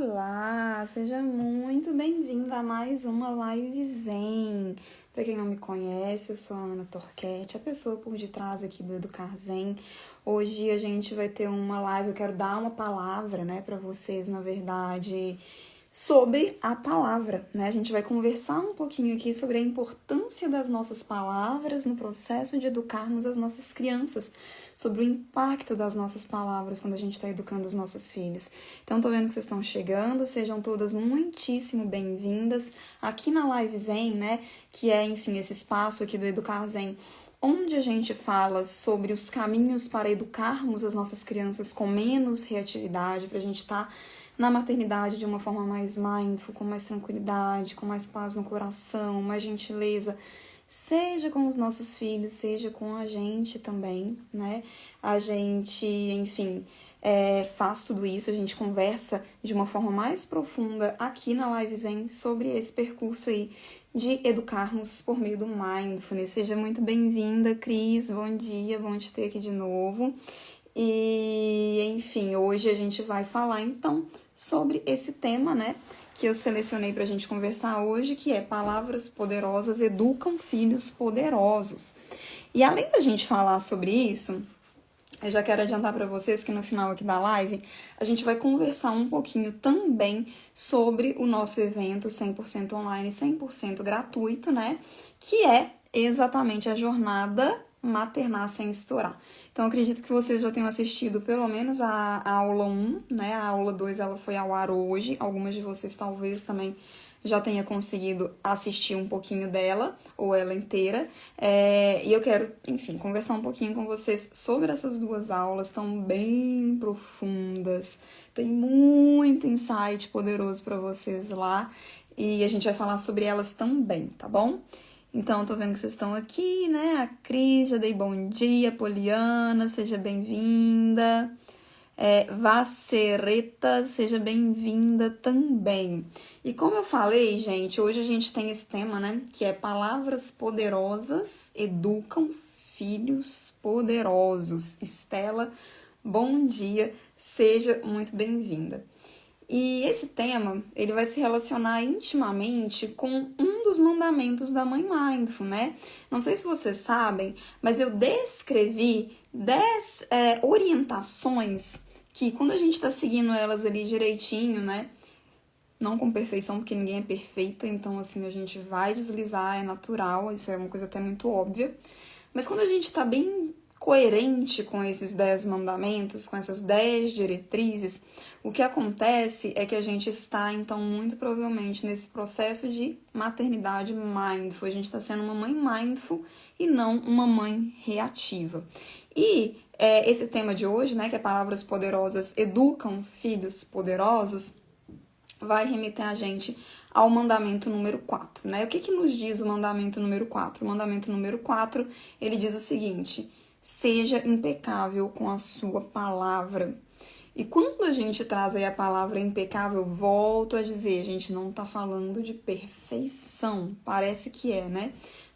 Olá, seja muito bem-vinda a mais uma Live Zen. Para quem não me conhece, eu sou a Ana Torquete, a pessoa por detrás aqui do Educar Zen. Hoje a gente vai ter uma live, eu quero dar uma palavra, para vocês, na verdade, sobre a palavra, A gente vai conversar um pouquinho aqui sobre a importância das nossas palavras no processo de educarmos as nossas crianças, sobre o impacto das nossas palavras quando a gente está educando os nossos filhos. Então, tô vendo que vocês estão chegando, sejam todas muitíssimo bem-vindas aqui na Live Zen, que é, enfim, esse espaço aqui do Educar Zen, onde a gente fala sobre os caminhos para educarmos as nossas crianças com menos reatividade, para a gente estar na maternidade de uma forma mais mindful, com mais tranquilidade, com mais paz no coração, mais gentileza, seja com os nossos filhos, seja com a gente também, A gente, enfim, faz tudo isso, a gente conversa de uma forma mais profunda aqui na Live Zen sobre esse percurso aí de educarmos por meio do mindfulness. Seja muito bem-vinda, Cris, bom dia, bom te ter aqui de novo. E, enfim, hoje a gente vai falar, então, sobre esse tema, que eu selecionei para a gente conversar hoje, que é palavras poderosas educam filhos poderosos. E além da gente falar sobre isso, eu já quero adiantar para vocês que no final aqui da live, a gente vai conversar um pouquinho também sobre o nosso evento 100% online, 100% gratuito, Que é exatamente a jornada Maternar Sem Estourar. Então, acredito que vocês já tenham assistido pelo menos a aula 1, A aula 2, ela foi ao ar hoje. Algumas de vocês talvez também já tenha conseguido assistir um pouquinho dela, ou ela inteira. E eu quero, enfim, conversar um pouquinho com vocês sobre essas duas aulas, tão bem profundas. Tem muito insight poderoso para vocês lá. E a gente vai falar sobre elas também, tá bom? Então, tô vendo que vocês estão aqui, A Cris, já dei bom dia. Poliana, seja bem-vinda. Vacereta, seja bem-vinda também. E como eu falei, gente, hoje a gente tem esse tema, Que é palavras poderosas educam filhos poderosos. Estela, bom dia, seja muito bem-vinda. E esse tema, ele vai se relacionar intimamente com um dos mandamentos da Mãe Mindful, Não sei se vocês sabem, mas eu descrevi 10 orientações que quando a gente está seguindo elas ali direitinho, Não com perfeição, porque ninguém é perfeita, então assim, a gente vai deslizar, é natural, isso é uma coisa até muito óbvia. Mas quando a gente está bem coerente com esses 10 mandamentos, com essas 10 diretrizes, o que acontece é que a gente está, então, muito provavelmente nesse processo de maternidade mindful. A gente está sendo uma mãe mindful e não uma mãe reativa. E esse tema de hoje, que é palavras poderosas educam filhos poderosos, vai remeter a gente ao mandamento número 4, O que nos diz o mandamento número 4? O mandamento número 4, ele diz o seguinte: seja impecável com a sua palavra. E quando a gente traz aí a palavra impecável, volto a dizer, a gente não está falando de perfeição, parece que é,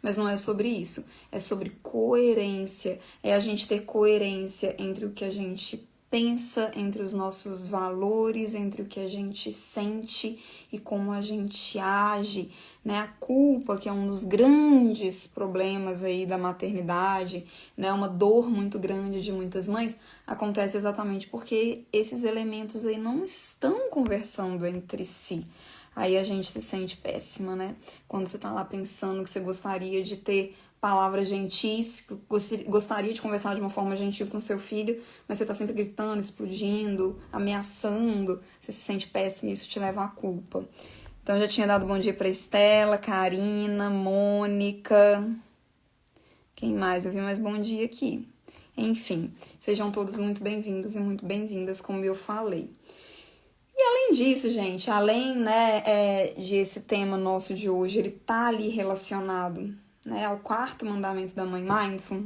Mas não é sobre isso, é sobre coerência, é a gente ter coerência entre o que a gente pensa, entre os nossos valores, entre o que a gente sente e como a gente age, A culpa, que é um dos grandes problemas aí da maternidade, Uma dor muito grande de muitas mães, acontece exatamente porque esses elementos aí não estão conversando entre si. Aí a gente se sente péssima, Quando você tá lá pensando que você gostaria de ter palavras gentis, gostaria de conversar de uma forma gentil com seu filho, mas você tá sempre gritando, explodindo, ameaçando, você se sente péssimo e isso te leva à culpa. Então, eu já tinha dado bom dia para Estela, Karina, Mônica. Quem mais? Eu vi mais bom dia aqui. Enfim, sejam todos muito bem-vindos e muito bem-vindas, como eu falei. E além disso, gente, além de esse tema nosso de hoje, ele tá ali relacionado ao quarto mandamento da Mãe Mindful,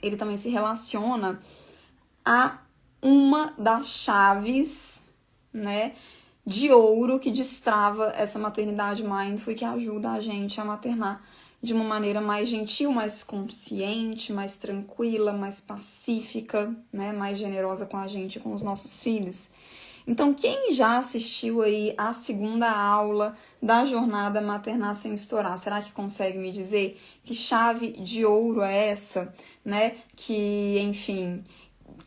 ele também se relaciona a uma das chaves, de ouro que destrava essa maternidade mindful e que ajuda a gente a maternar de uma maneira mais gentil, mais consciente, mais tranquila, mais pacífica, mais generosa com a gente e com os nossos filhos. Então, quem já assistiu aí a segunda aula da jornada Maternar Sem Estourar, será que consegue me dizer que chave de ouro é essa, né? Que, enfim,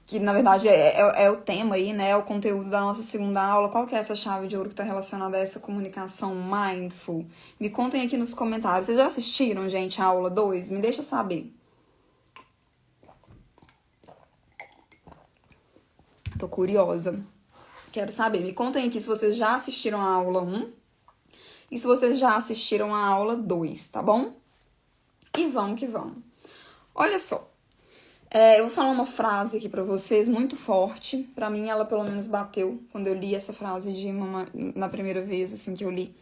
que na verdade é o tema aí, né? É o conteúdo da nossa segunda aula. Qual que é essa chave de ouro que está relacionada a essa comunicação mindful? Me contem aqui nos comentários. Vocês já assistiram, gente, a aula 2? Me deixa saber. Tô curiosa. Quero saber. Me contem aqui se vocês já assistiram a aula 1 e se vocês já assistiram a aula 2, tá bom? E vamos que vamos. Olha só. Eu vou falar uma frase aqui pra vocês muito forte. Pra mim, ela pelo menos bateu quando eu li essa frase na primeira vez, assim, que eu li,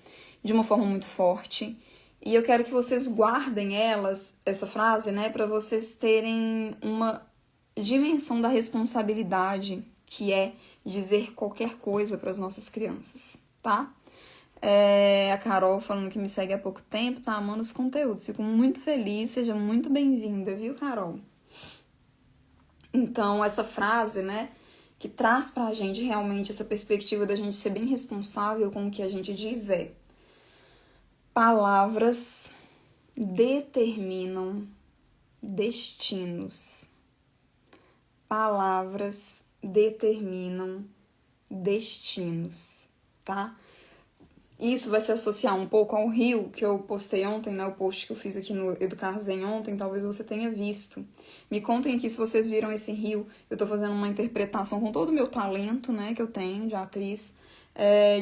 de uma forma muito forte. E eu quero que vocês guardem essa frase, né, pra vocês terem uma dimensão da responsabilidade que é dizer qualquer coisa para as nossas crianças, tá? A Carol falando que me segue há pouco tempo, tá amando os conteúdos. Fico muito feliz, seja muito bem-vinda, viu, Carol? Então, essa frase, né, que traz pra gente realmente essa perspectiva da gente ser bem responsável com o que a gente diz é: palavras determinam destinos. Palavras determinam destinos, tá? Isso vai se associar um pouco ao rio que eu postei ontem, né? O post que eu fiz aqui no Educar Zen ontem, talvez você tenha visto. Me contem aqui se vocês viram esse rio. Eu tô fazendo uma interpretação com todo o meu talento, né, que eu tenho de atriz,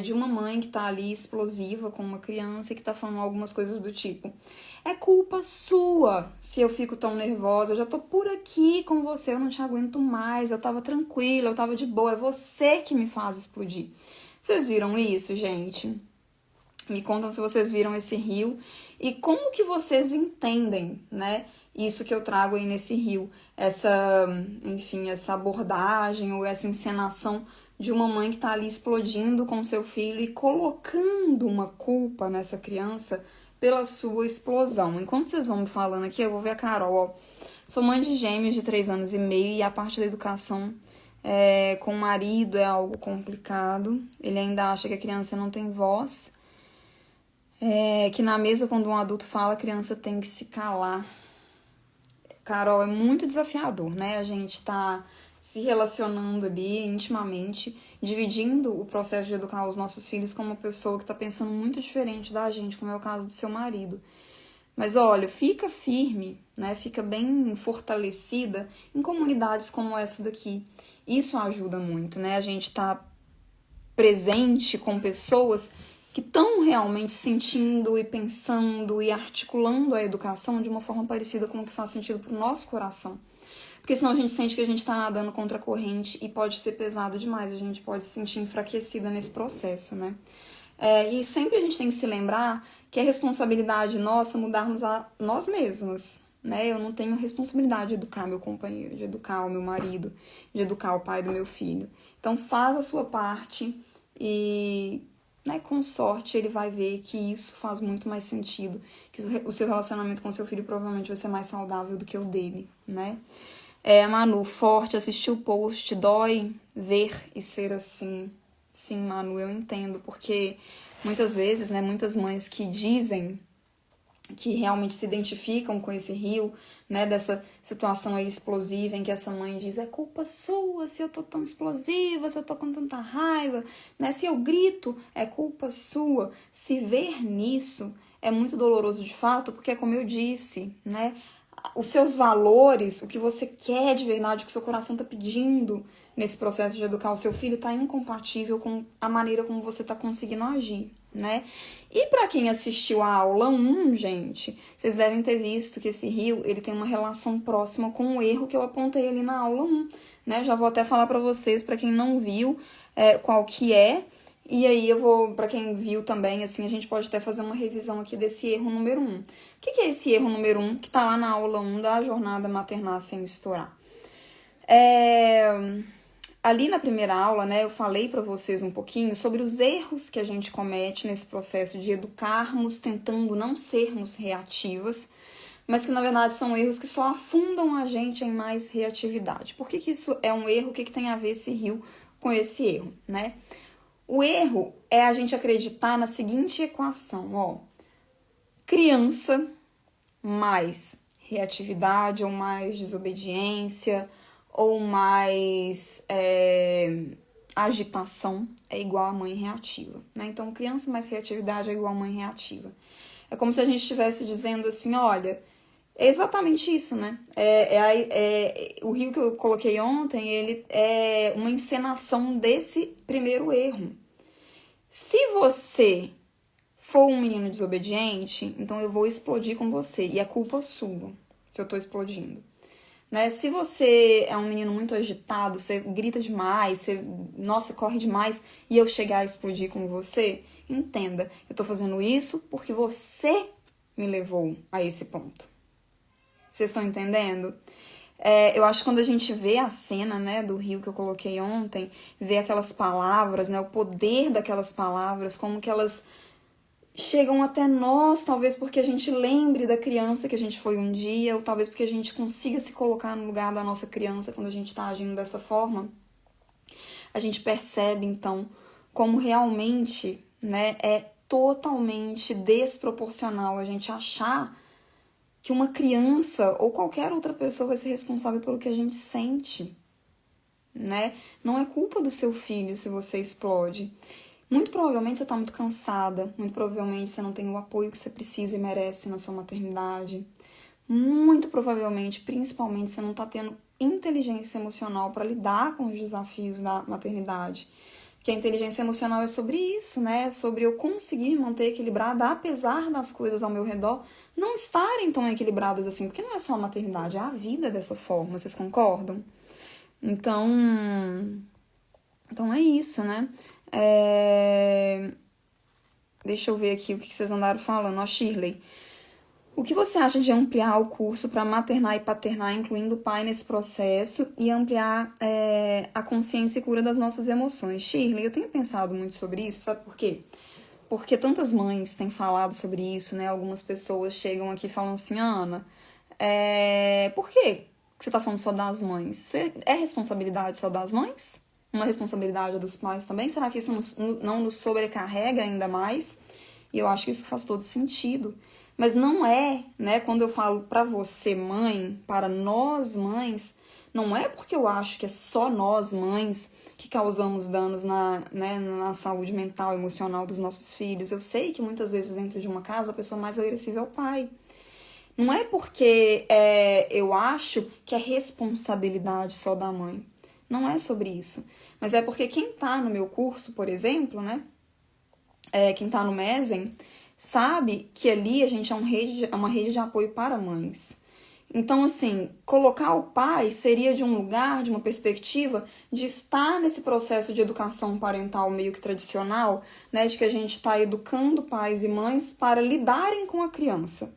de uma mãe que tá ali explosiva com uma criança e que tá falando algumas coisas do tipo: é culpa sua se eu fico tão nervosa, eu já tô por aqui com você, eu não te aguento mais, eu tava tranquila, eu tava de boa, é você que me faz explodir. Vocês viram isso, gente? Me contam se vocês viram esse rio e como que vocês entendem, né? Isso que eu trago aí nesse rio, enfim, essa abordagem ou essa encenação de uma mãe que tá ali explodindo com seu filho e colocando uma culpa nessa criança pela sua explosão. Enquanto vocês vão me falando aqui, eu vou ver a Carol, ó. Sou mãe de gêmeos de 3 anos e meio e a parte da educação com o marido é algo complicado. Ele ainda acha que a criança não tem voz. Que na mesa, quando um adulto fala, a criança tem que se calar. Carol, é muito desafiador, né? A gente tá se relacionando ali intimamente, dividindo o processo de educar os nossos filhos com uma pessoa que tá pensando muito diferente da gente, como é o caso do seu marido. Mas olha, fica firme, né? Fica bem fortalecida em comunidades como essa daqui. Isso ajuda muito, né? A gente tá presente com pessoas que estão realmente sentindo e pensando e articulando a educação de uma forma parecida com o que faz sentido para o nosso coração. Porque senão a gente sente que a gente está nadando contra a corrente e pode ser pesado demais, a gente pode se sentir enfraquecida nesse processo, né? E sempre a gente tem que se lembrar que é responsabilidade nossa mudarmos a nós mesmas, né? Eu não tenho responsabilidade de educar meu companheiro, de educar o meu marido, de educar o pai do meu filho. Então faz a sua parte e, né, com sorte ele vai ver que isso faz muito mais sentido, que o seu relacionamento com seu filho provavelmente vai ser mais saudável do que o dele, né? Manu, forte, assistiu o post, dói ver e ser assim. Sim, Manu, eu entendo, porque muitas vezes, né, muitas mães que dizem que realmente se identificam com esse rio, né, dessa situação aí explosiva em que essa mãe diz: é culpa sua se eu tô tão explosiva, se eu tô com tanta raiva, né, se eu grito, é culpa sua. Se ver nisso é muito doloroso de fato, porque é como eu disse, né, os seus valores, o que você quer de verdade, o que o seu coração tá pedindo nesse processo de educar o seu filho tá incompatível com a maneira como você tá conseguindo agir, né? E para quem assistiu a aula 1, gente, vocês devem ter visto que esse rio, ele tem uma relação próxima com o erro que eu apontei ali na aula 1, né? Já vou até falar para vocês, para quem não viu, qual que é. E aí eu vou, para quem viu também, assim, a gente pode até fazer uma revisão aqui desse erro número 1. O que é esse erro número 1 que tá lá na aula 1 da jornada Maternar Sem Estourar? Ali na primeira aula, né, eu falei para vocês um pouquinho sobre os erros que a gente comete nesse processo de educarmos, tentando não sermos reativas, mas que na verdade são erros que só afundam a gente em mais reatividade. Por que isso é um erro? O que tem a ver esse rio com esse erro, né? O erro é a gente acreditar na seguinte equação, ó. Criança mais reatividade ou mais desobediência ou mais agitação é igual a mãe reativa, né? Então, criança mais reatividade é igual a mãe reativa. É como se a gente estivesse dizendo assim, olha, é exatamente isso, né? O rio que eu coloquei ontem, ele é uma encenação desse primeiro erro. Se você for um menino desobediente, então eu vou explodir com você. E é culpa sua se eu tô explodindo. Né? Se você é um menino muito agitado, você grita demais, você, nossa, corre demais, e eu chegar a explodir com você, entenda, eu tô fazendo isso porque você me levou a esse ponto. Vocês estão entendendo? Eu acho que quando a gente vê a cena, né, do rio que eu coloquei ontem, vê aquelas palavras, né, o poder daquelas palavras, como que elas chegam até nós, talvez porque a gente lembre da criança que a gente foi um dia, ou talvez porque a gente consiga se colocar no lugar da nossa criança quando a gente está agindo dessa forma, a gente percebe, então, como realmente, né, é totalmente desproporcional a gente achar que uma criança ou qualquer outra pessoa vai ser responsável pelo que a gente sente, né? Não é culpa do seu filho se você explode. Muito provavelmente você está muito cansada, muito provavelmente você não tem o apoio que você precisa e merece na sua maternidade. Muito provavelmente, principalmente, você não está tendo inteligência emocional para lidar com os desafios da maternidade. Porque a inteligência emocional é sobre isso, né? É sobre eu conseguir me manter equilibrada, apesar das coisas ao meu redor não estarem tão equilibradas assim. Porque não é só a maternidade, é a vida dessa forma, vocês concordam? Então é isso, né? Deixa eu ver aqui o que vocês andaram falando. A Shirley. O que você acha de ampliar o curso para maternar e paternar, incluindo o pai nesse processo, e ampliar a consciência e cura das nossas emoções? Shirley, eu tenho pensado muito sobre isso, sabe por quê? Porque tantas mães têm falado sobre isso, né? Algumas pessoas chegam aqui e falam assim, Ana, por que você está falando só das mães? Isso é responsabilidade só das mães? Uma responsabilidade dos pais também? Será que isso não nos sobrecarrega ainda mais? E eu acho que isso faz todo sentido. Mas não é, né? Quando eu falo para você, mãe, para nós, mães, não é porque eu acho que é só nós, mães, que causamos danos na saúde mental e emocional dos nossos filhos. Eu sei que muitas vezes dentro de uma casa a pessoa mais agressiva é o pai. Não é porque eu acho que é responsabilidade só da mãe. Não é sobre isso. Mas é porque quem tá no meu curso, por exemplo, né? Quem tá no MESEN, sabe que ali a gente é uma rede de apoio para mães. Então, assim, colocar o pai seria de um lugar, de uma perspectiva de estar nesse processo de educação parental meio que tradicional, né? De que a gente está educando pais e mães para lidarem com a criança.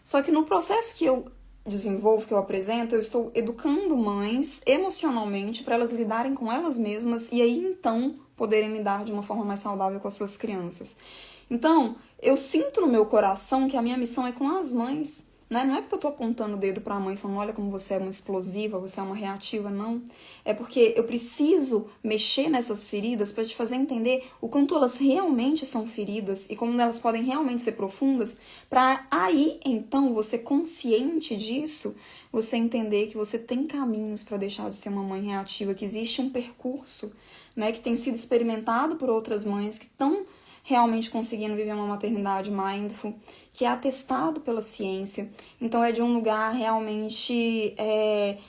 Só que no processo que eu desenvolvo, que eu apresento, eu estou educando mães emocionalmente para elas lidarem com elas mesmas e aí então poderem lidar de uma forma mais saudável com as suas crianças. Então, eu sinto no meu coração que a minha missão é com as mães, né? Não é porque eu tô apontando o dedo para a mãe falando, olha como você é uma explosiva, você é uma reativa, não. É porque eu preciso mexer nessas feridas para te fazer entender o quanto elas realmente são feridas e como elas podem realmente ser profundas, para aí, então, você consciente disso, você entender que você tem caminhos para deixar de ser uma mãe reativa, que existe um percurso, né, que tem sido experimentado por outras mães que estão realmente conseguindo viver uma maternidade mindful, que é atestado pela ciência. Então, é de um lugar realmente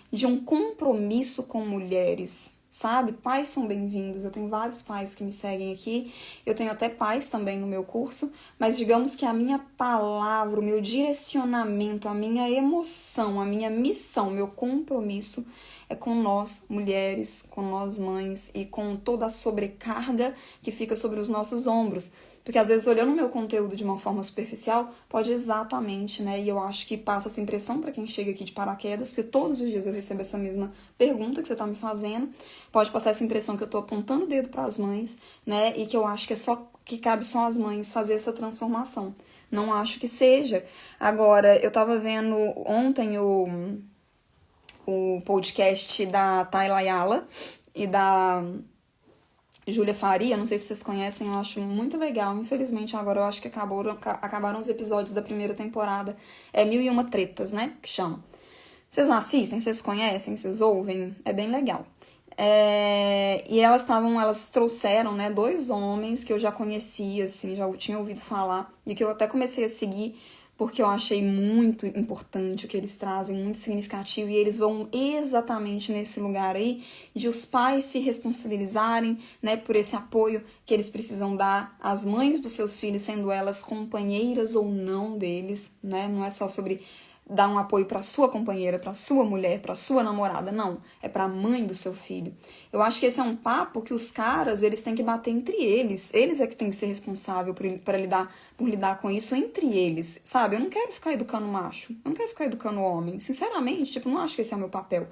de um compromisso com mulheres, sabe? Pais são bem-vindos. Eu tenho vários pais que me seguem aqui. Eu tenho até pais também no meu curso. Mas digamos que a minha palavra, o meu direcionamento, a minha emoção, a minha missão, o meu compromisso é com nós, mulheres, com nós, mães, e com toda a sobrecarga que fica sobre os nossos ombros. Porque às vezes, olhando o meu conteúdo de uma forma superficial, pode exatamente, né? E eu acho que passa essa impressão para quem chega aqui de paraquedas, porque todos os dias eu recebo essa mesma pergunta que você está me fazendo. Pode passar essa impressão que eu estou apontando o dedo para as mães, né? E que eu acho que cabe só às mães fazer essa transformação. Não acho que seja. Agora, eu estava vendo ontem o podcast da Tayla Ayala e da Júlia Faria, não sei se vocês conhecem, eu acho muito legal. Infelizmente, agora eu acho que acabaram os episódios da primeira temporada. É Mil e Uma Tretas, né? Que chama. Vocês não assistem? Vocês conhecem? Vocês ouvem? É bem legal. E elas trouxeram, né, dois homens que eu já conhecia, assim, já tinha ouvido falar, e que eu até comecei a seguir, porque eu achei muito importante o que eles trazem, muito significativo, e eles vão exatamente nesse lugar aí de os pais se responsabilizarem, né, por esse apoio que eles precisam dar às mães dos seus filhos, sendo elas companheiras ou não deles, né, não é só sobre dar um apoio para sua companheira, para sua mulher, para sua namorada, não, é para a mãe do seu filho. Eu acho que esse é um papo que os caras, eles têm que bater entre eles é que têm que ser responsável por lidar com isso entre eles, sabe? Eu não quero ficar educando macho, eu não quero ficar educando homem, sinceramente, tipo, não acho que esse é o meu papel.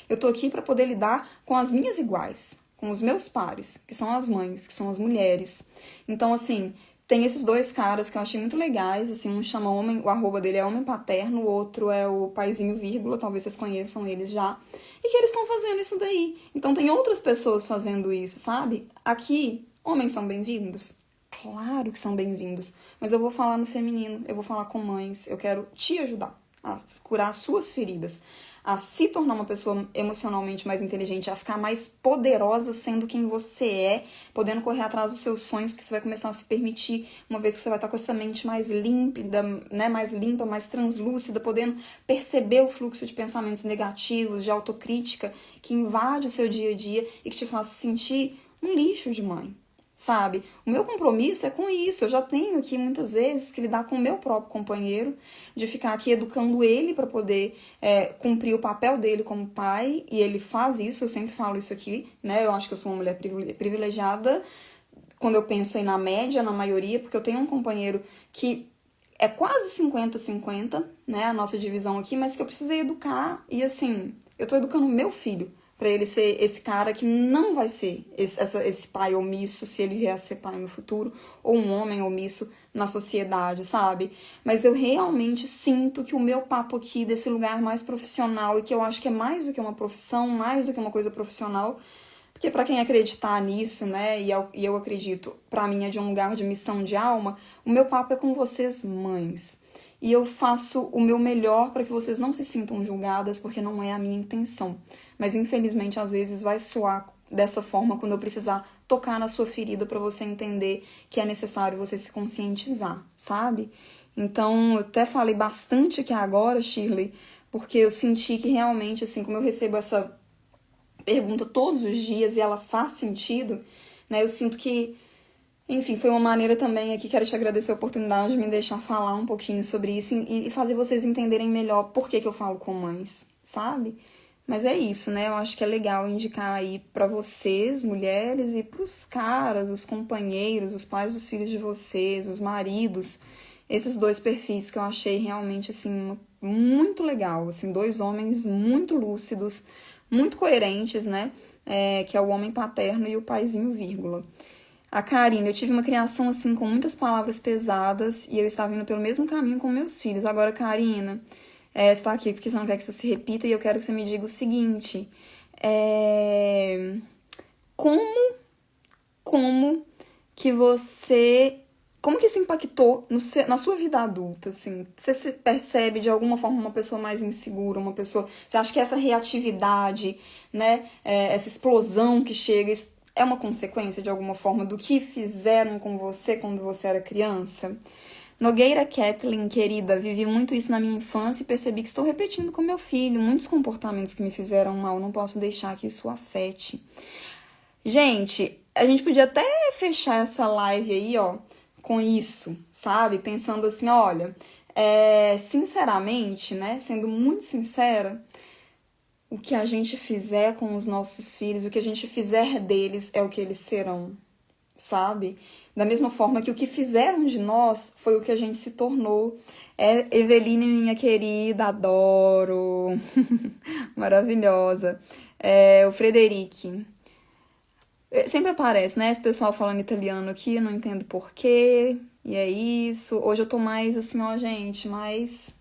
Eu tô aqui para poder lidar com as minhas iguais, com os meus pares, que são as mães, que são as mulheres. Então, assim, tem esses dois caras que eu achei muito legais, assim, um chama Homem, o arroba dele é Homem Paterno, o outro é o Paizinho Vírgula, talvez vocês conheçam eles já, e que eles estão fazendo isso daí. Então tem outras pessoas fazendo isso, sabe? Aqui, homens são bem-vindos? Claro que são bem-vindos, mas eu vou falar no feminino, eu vou falar com mães, eu quero te ajudar a curar as suas feridas, a se tornar uma pessoa emocionalmente mais inteligente, a ficar mais poderosa sendo quem você é, podendo correr atrás dos seus sonhos, porque você vai começar a se permitir, uma vez que você vai estar com essa mente mais límpida, né, mais limpa, mais translúcida, podendo perceber o fluxo de pensamentos negativos, de autocrítica, que invade o seu dia a dia e que te faz sentir um lixo de mãe. Sabe? O meu compromisso é com isso. Eu já tenho aqui muitas vezes que lidar com o meu próprio companheiro, de ficar aqui educando ele para poder cumprir o papel dele como pai, e ele faz isso, eu sempre falo isso aqui, né? Eu acho que eu sou uma mulher privilegiada quando eu penso aí na média, na maioria, porque eu tenho um companheiro que é quase 50-50, né? A nossa divisão aqui, mas que eu precisei educar, e assim, eu tô educando o meu filho para ele ser esse cara que não vai ser esse pai omisso se ele vier a ser pai no futuro, ou um homem omisso na sociedade, sabe? Mas eu realmente sinto que o meu papo aqui desse lugar mais profissional, e que eu acho que é mais do que uma profissão, mais do que uma coisa profissional, porque para quem acreditar nisso, né, e eu acredito, para mim é de um lugar de missão de alma, o meu papo é com vocês, mães. E eu faço o meu melhor para que vocês não se sintam julgadas, porque não é a minha intenção. Mas infelizmente às vezes vai soar dessa forma quando eu precisar tocar na sua ferida para você entender que é necessário você se conscientizar, sabe? Então, eu até falei bastante aqui agora, Shirley, porque eu senti que realmente, assim, como eu recebo essa pergunta todos os dias e ela faz sentido, né? Eu sinto que, enfim, foi uma maneira também aqui, quero te agradecer a oportunidade de me deixar falar um pouquinho sobre isso e fazer vocês entenderem melhor por que eu falo com mães, sabe? Mas é isso, né? Eu acho que é legal indicar aí pra vocês, mulheres, e pros caras, os companheiros, os pais dos filhos de vocês, os maridos, esses dois perfis que eu achei realmente, assim, muito legal, assim, dois homens muito lúcidos, muito coerentes, né? Que é o homem paterno e o paizinho vírgula. A Karina, eu tive uma criação, assim, com muitas palavras pesadas e eu estava indo pelo mesmo caminho com meus filhos. Agora, Karina, você está aqui porque você não quer que isso se repita e eu quero que você me diga o seguinte. Como que você... Como que isso impactou na sua vida adulta, assim? Você se percebe de alguma forma uma pessoa mais insegura, uma pessoa... Você acha que essa reatividade, né, essa explosão que chega, isso é uma consequência de alguma forma do que fizeram com você quando você era criança? Nogueira Kathleen, querida, vivi muito isso na minha infância e percebi que estou repetindo com meu filho. Muitos comportamentos que me fizeram mal, não posso deixar que isso afete. Gente, a gente podia até fechar essa live aí, ó, com isso, sabe? Pensando assim, olha, sinceramente, né? Sendo muito sincera, o que a gente fizer com os nossos filhos, o que a gente fizer deles é o que eles serão, sabe? Da mesma forma que o que fizeram de nós foi o que a gente se tornou. Eveline, minha querida, adoro, maravilhosa. O Frederic. Sempre aparece, né? Esse pessoal falando italiano aqui, eu não entendo porquê. E é isso. Hoje eu tô mais assim, ó, gente, mais...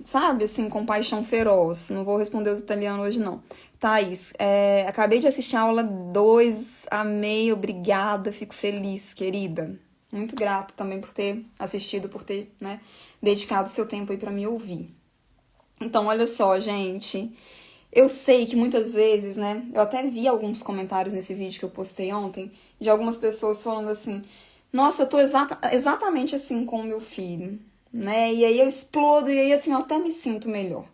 Sabe, assim, com paixão feroz. Não vou responder os italianos hoje, não. Thaís, acabei de assistir a aula 2, amei, obrigada, fico feliz, querida. Muito grata também por ter assistido, por ter, né, dedicado seu tempo aí pra me ouvir. Então, olha só, gente, eu sei que muitas vezes, né, eu até vi alguns comentários nesse vídeo que eu postei ontem, de algumas pessoas falando assim, nossa, eu tô exatamente assim com o meu filho, né, e aí eu explodo, e aí assim, eu até me sinto melhor.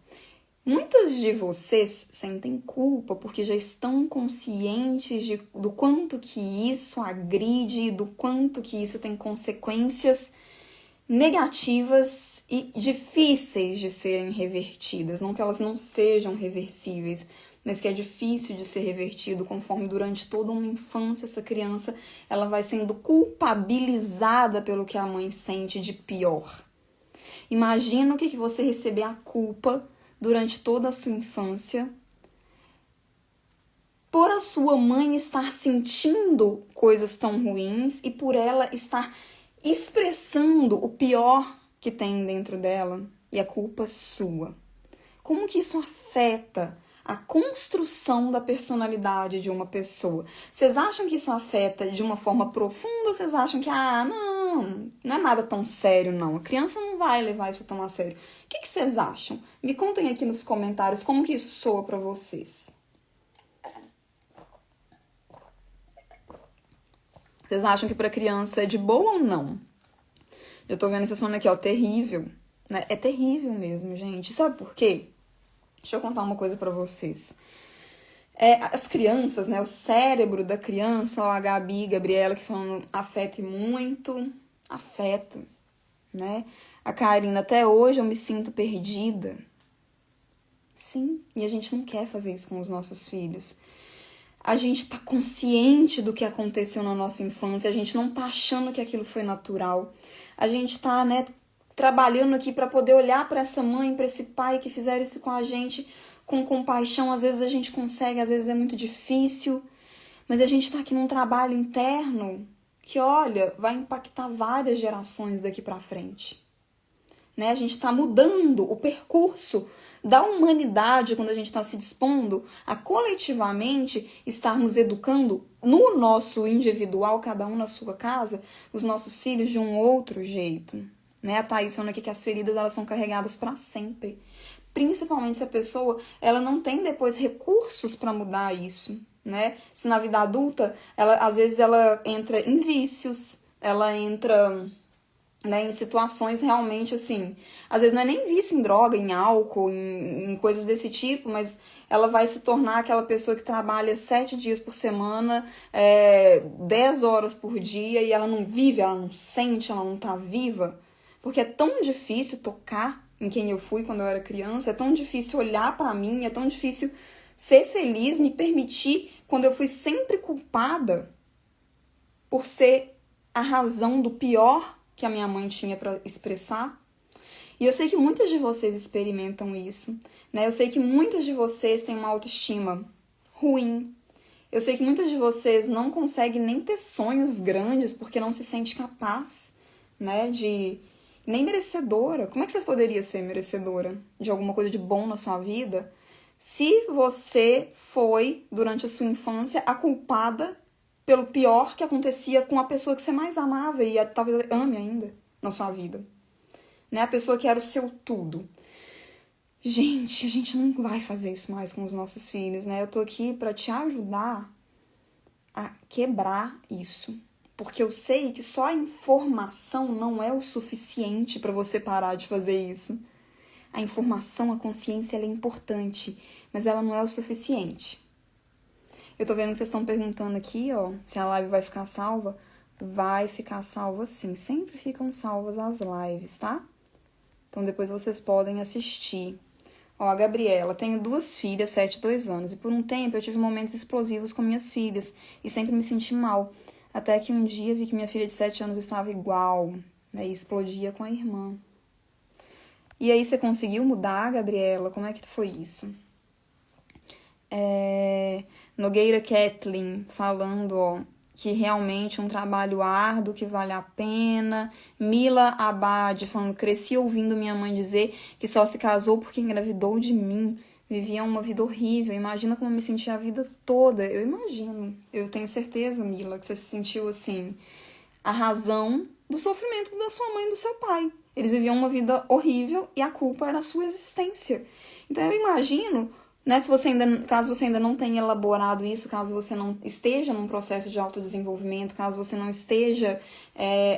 Muitas de vocês sentem culpa porque já estão conscientes do quanto que isso agride, do quanto que isso tem consequências negativas e difíceis de serem revertidas. Não que elas não sejam reversíveis, mas que é difícil de ser revertido conforme durante toda uma infância essa criança ela vai sendo culpabilizada pelo que a mãe sente de pior. Imagina o que você receber a culpa durante toda a sua infância, por a sua mãe estar sentindo coisas tão ruins e por ela estar expressando o pior que tem dentro dela e a culpa sua. Como que isso afeta a construção da personalidade de uma pessoa? Vocês acham que isso afeta de uma forma profunda ou vocês acham que, não é nada tão sério, não. A criança não vai levar isso tão a sério. O que vocês acham? Me contem aqui nos comentários como que isso soa pra vocês. Vocês acham que pra criança é de boa ou não? Eu tô vendo essa semana aqui, ó, terrível. Né? É terrível mesmo, gente. Sabe por quê? Deixa eu contar uma coisa pra vocês. As crianças, né? O cérebro da criança, ó, a Gabi, Gabriela, que falam afeta muito, afeta, né? A Karina, até hoje eu me sinto perdida. Sim, e a gente não quer fazer isso com os nossos filhos. A gente tá consciente do que aconteceu na nossa infância, a gente não tá achando que aquilo foi natural. A gente tá, né, trabalhando aqui para poder olhar para essa mãe, para esse pai que fizeram isso com a gente com compaixão. Às vezes a gente consegue, às vezes é muito difícil, mas a gente tá aqui num trabalho interno que, olha, vai impactar várias gerações daqui para frente. Né? A gente está mudando o percurso da humanidade quando a gente está se dispondo a coletivamente estarmos educando no nosso individual, cada um na sua casa, os nossos filhos de um outro jeito. Né? A Thaís falando aqui que as feridas elas são carregadas para sempre. Principalmente se a pessoa ela não tem depois recursos para mudar isso. Né? Se na vida adulta, às vezes ela entra em vícios, ela entra... Né, em situações realmente assim, às vezes não é nem vício em droga, em álcool, em coisas desse tipo, mas ela vai se tornar aquela pessoa que trabalha 7 dias por semana, 10 horas por dia, e ela não vive, ela não sente, ela não tá viva, porque é tão difícil tocar em quem eu fui quando eu era criança, é tão difícil olhar pra mim, é tão difícil ser feliz, me permitir, quando eu fui sempre culpada por ser a razão do pior que a minha mãe tinha para expressar. E eu sei que muitas de vocês experimentam isso, né? Eu sei que muitas de vocês têm uma autoestima ruim. Eu sei que muitas de vocês não conseguem nem ter sonhos grandes porque não se sente capaz, né? Nem merecedora. Como é que você poderia ser merecedora de alguma coisa de bom na sua vida se você foi, durante a sua infância, a culpada pelo pior que acontecia com a pessoa que você mais amava e talvez ame ainda na sua vida. Né? A pessoa que era o seu tudo. Gente, a gente não vai fazer isso mais com os nossos filhos, né? Eu tô aqui para te ajudar a quebrar isso. Porque eu sei que só a informação não é o suficiente para você parar de fazer isso. A informação, a consciência, ela é importante, mas ela não é o suficiente. Eu tô vendo que vocês estão perguntando aqui, ó, se a live vai ficar salva. Vai ficar salva sim. Sempre ficam salvas as lives, tá? Então depois vocês podem assistir. Ó, a Gabriela, tenho 2 filhas, 7 e 2 anos. E por um tempo eu tive momentos explosivos com minhas filhas. E sempre me senti mal. Até que um dia vi que minha filha de 7 anos estava igual. Né, e explodia com a irmã. E aí você conseguiu mudar, Gabriela? Como é que foi isso? Nogueira Kathleen falando, ó, que realmente é um trabalho árduo, que vale a pena. Mila Abad falando, cresci ouvindo minha mãe dizer que só se casou porque engravidou de mim. vivia uma vida horrível. Imagina como eu me sentia a vida toda. Eu imagino, eu tenho certeza, Mila, que você se sentiu assim, a razão do sofrimento da sua mãe e do seu pai. Eles viviam uma vida horrível e a culpa era a sua existência. Então eu imagino, né, se você ainda, caso você ainda não tenha elaborado isso, caso você não esteja num processo de autodesenvolvimento, caso você não esteja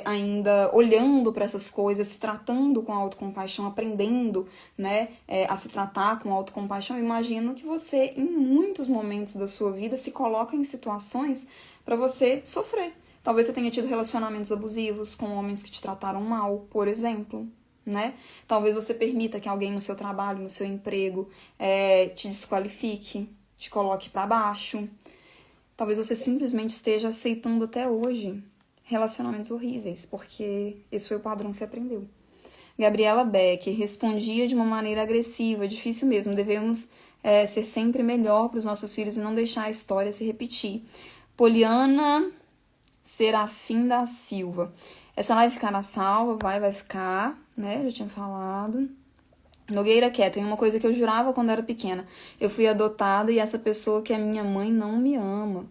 ainda olhando para essas coisas, se tratando com autocompaixão, aprendendo, né, a se tratar com autocompaixão, eu imagino que você, em muitos momentos da sua vida, se coloca em situações para você sofrer. Talvez você tenha tido relacionamentos abusivos com homens que te trataram mal, por exemplo, né? Talvez você permita que alguém no seu trabalho, no seu emprego, te desqualifique, te coloque para baixo. Talvez você simplesmente esteja aceitando até hoje relacionamentos horríveis, porque esse foi o padrão que você aprendeu. Gabriela Becker respondia de uma maneira agressiva, difícil mesmo, devemos ser sempre melhor para os nossos filhos e não deixar a história se repetir. Poliana Serafim da Silva. Essa live ficará salva, vai ficar, né? Já tinha falado. Nogueira Keto, tem uma coisa que eu jurava quando era pequena. Eu fui adotada e essa pessoa que é minha mãe não me ama.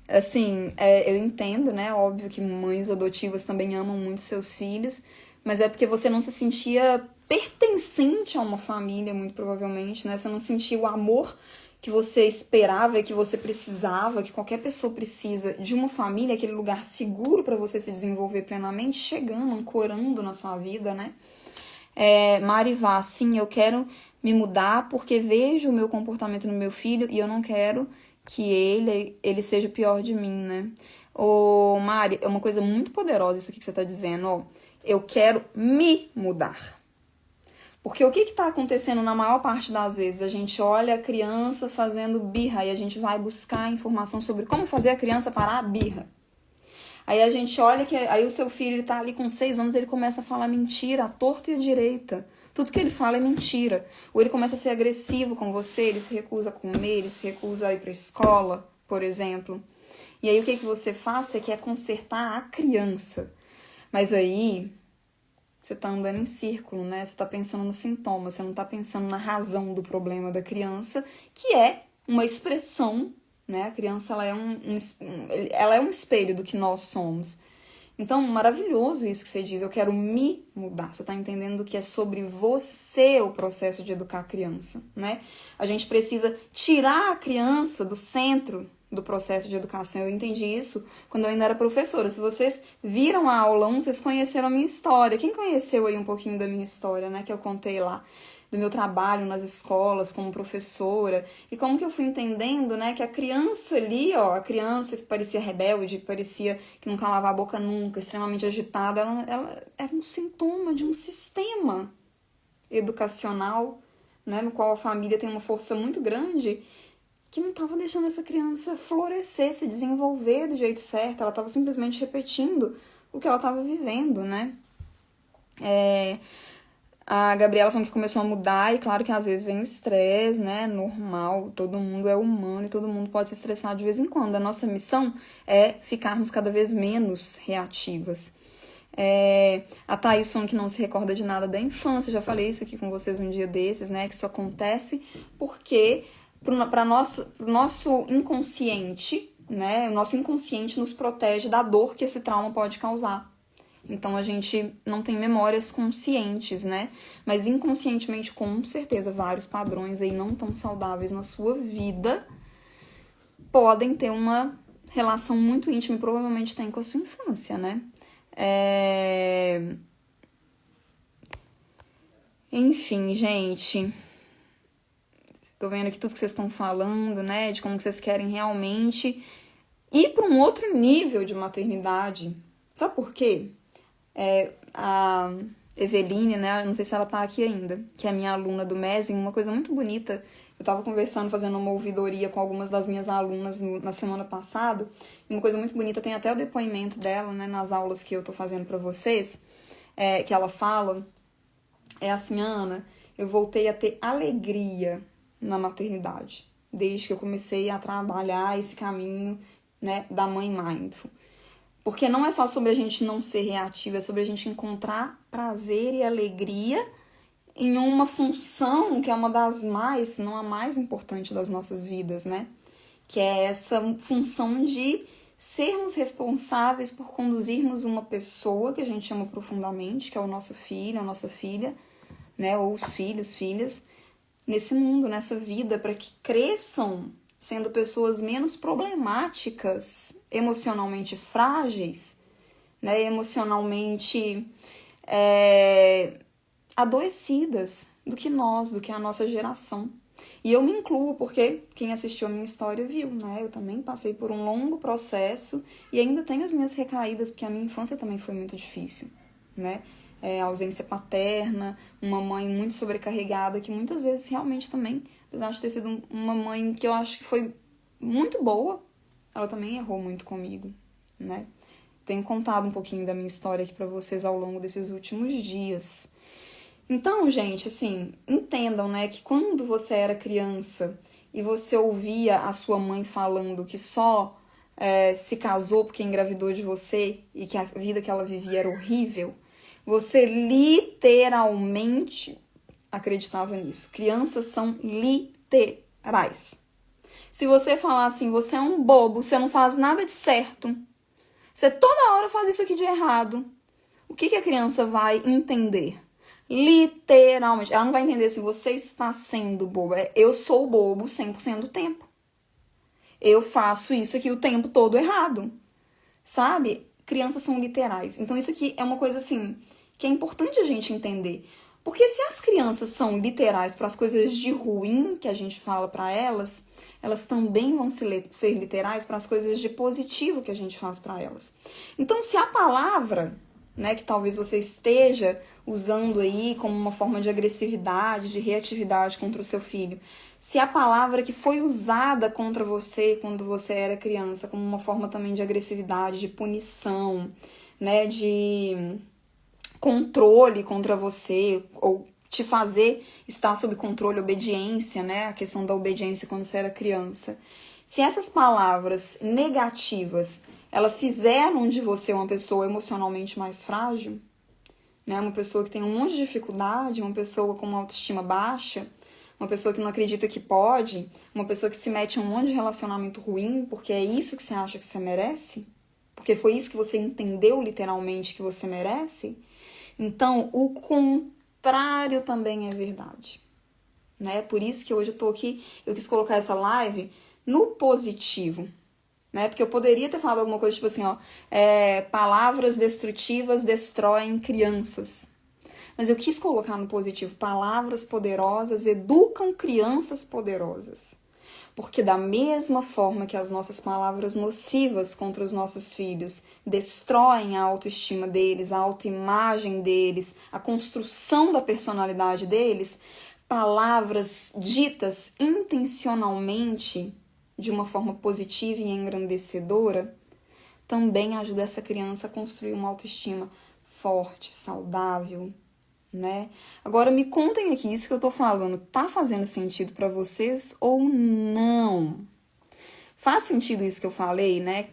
Assim, eu entendo, né? Óbvio que mães adotivas também amam muito seus filhos, mas é porque você não se sentia pertencente a uma família, muito provavelmente, né? Você não sentia o amor que você esperava e que você precisava, que qualquer pessoa precisa de uma família, aquele lugar seguro para você se desenvolver plenamente, chegando, ancorando na sua vida, né? Marivá, sim, eu quero me mudar porque vejo o meu comportamento no meu filho e eu não quero que ele seja o pior de mim, né? Ô, Mari, é uma coisa muito poderosa isso aqui que você tá dizendo, ó. Eu quero me mudar. Porque o que está acontecendo na maior parte das vezes? A gente olha a criança fazendo birra e a gente vai buscar informação sobre como fazer a criança parar a birra. Aí a gente olha que aí o seu filho está ali com 6 anos, ele começa a falar mentira, à torta e à direita. Tudo que ele fala é mentira. Ou ele começa a ser agressivo com você, ele se recusa a comer, ele se recusa a ir para a escola, por exemplo. E aí o que você faz? Você quer consertar a criança. Mas aí você tá andando em círculo, né? Você tá pensando no sintoma, você não tá pensando na razão do problema da criança, que é uma expressão, né? A criança, ela é um espelho do que nós somos. Então, maravilhoso isso que você diz, eu quero me mudar. Você tá entendendo que é sobre você o processo de educar a criança, né? A gente precisa tirar a criança do centro do processo de educação. Eu entendi isso quando eu ainda era professora. Se vocês viram a aula 1, vocês conheceram a minha história. Quem conheceu aí um pouquinho da minha história, né? Que eu contei lá, do meu trabalho nas escolas como professora, e como que eu fui entendendo, né, que a criança ali, ó, a criança que parecia rebelde, que parecia que não calava a boca nunca, extremamente agitada, ela era um sintoma de um sistema educacional, né, no qual a família tem uma força muito grande, que não estava deixando essa criança florescer, se desenvolver do jeito certo, ela estava simplesmente repetindo o que ela estava vivendo, né? A Gabriela falando que começou a mudar, e claro que às vezes vem o estresse, né? Normal, todo mundo é humano e todo mundo pode se estressar de vez em quando. A nossa missão é ficarmos cada vez menos reativas. A Thaís falando que não se recorda de nada da infância, já falei isso aqui com vocês um dia desses, né? Que isso acontece porque para o nosso inconsciente, né? O nosso inconsciente nos protege da dor que esse trauma pode causar. Então a gente não tem memórias conscientes, né? Mas inconscientemente, com certeza, vários padrões aí não tão saudáveis na sua vida podem ter uma relação muito íntima e provavelmente tem com a sua infância, né? Enfim, gente. Tô vendo aqui tudo que vocês estão falando, né? De como vocês querem realmente ir para um outro nível de maternidade. Sabe por quê? A Eveline, né? Não sei se ela tá aqui ainda, que é a minha aluna do MESM, uma coisa muito bonita. Eu tava conversando, fazendo uma ouvidoria com algumas das minhas alunas na semana passada, e uma coisa muito bonita, tem até o depoimento dela, né, nas aulas que eu tô fazendo pra vocês, que ela fala, assim, Ana, eu voltei a ter alegria na maternidade, desde que eu comecei a trabalhar esse caminho, né, da mãe mindful. Porque não é só sobre a gente não ser reativa, é sobre a gente encontrar prazer e alegria em uma função que é uma das mais, se não a mais importante das nossas vidas, né? Que é essa função de sermos responsáveis por conduzirmos uma pessoa que a gente ama profundamente, que é o nosso filho, a nossa filha, né? Ou os filhos, filhas, nesse mundo, nessa vida, para que cresçam sendo pessoas menos problemáticas, emocionalmente frágeis, né? Emocionalmente adoecidas do que nós, do que a nossa geração. E eu me incluo, porque quem assistiu a minha história viu, né? Eu também passei por um longo processo e ainda tenho as minhas recaídas, porque a minha infância também foi muito difícil, né? Ausência paterna, uma mãe muito sobrecarregada, que muitas vezes realmente também, apesar de ter sido uma mãe que eu acho que foi muito boa, ela também errou muito comigo, né? Tenho contado um pouquinho da minha história aqui pra vocês ao longo desses últimos dias. Então, gente, assim, entendam, né, que quando você era criança e você ouvia a sua mãe falando que só se casou porque engravidou de você e que a vida que ela vivia era horrível, você literalmente acreditava nisso. Crianças são literais. Se você falar assim, você é um bobo, você não faz nada de certo, você toda hora faz isso aqui de errado, o que a criança vai entender? Literalmente. Ela não vai entender se você está sendo bobo. Eu sou bobo 100% do tempo. Eu faço isso aqui o tempo todo errado. Sabe? Crianças são literais. Então isso aqui é uma coisa assim que é importante a gente entender. Porque se as crianças são literais para as coisas de ruim que a gente fala para elas, elas também vão ser literais para as coisas de positivo que a gente faz para elas. Então, se a palavra, né, que talvez você esteja usando aí como uma forma de agressividade, de reatividade contra o seu filho, se a palavra que foi usada contra você quando você era criança como uma forma também de agressividade, de punição, né, de controle contra você, ou te fazer estar sob controle, obediência, né, a questão da obediência quando você era criança. Se essas palavras negativas, elas fizeram de você uma pessoa emocionalmente mais frágil, né, uma pessoa que tem um monte de dificuldade, uma pessoa com uma autoestima baixa, uma pessoa que não acredita que pode, uma pessoa que se mete em um monte de relacionamento ruim porque é isso que você acha que você merece, porque foi isso que você entendeu literalmente que você merece, então o contrário também é verdade, né? Por isso que hoje eu tô aqui, eu quis colocar essa live no positivo, né? Porque eu poderia ter falado alguma coisa tipo assim, ó, palavras destrutivas destroem crianças. Mas eu quis colocar no positivo, palavras poderosas educam crianças poderosas. Porque da mesma forma que as nossas palavras nocivas contra os nossos filhos destroem a autoestima deles, a autoimagem deles, a construção da personalidade deles, palavras ditas intencionalmente de uma forma positiva e engrandecedora também ajuda essa criança a construir uma autoestima forte, saudável, né? Agora me contem aqui, isso que eu tô falando, tá fazendo sentido para vocês ou não? Faz sentido isso que eu falei, né?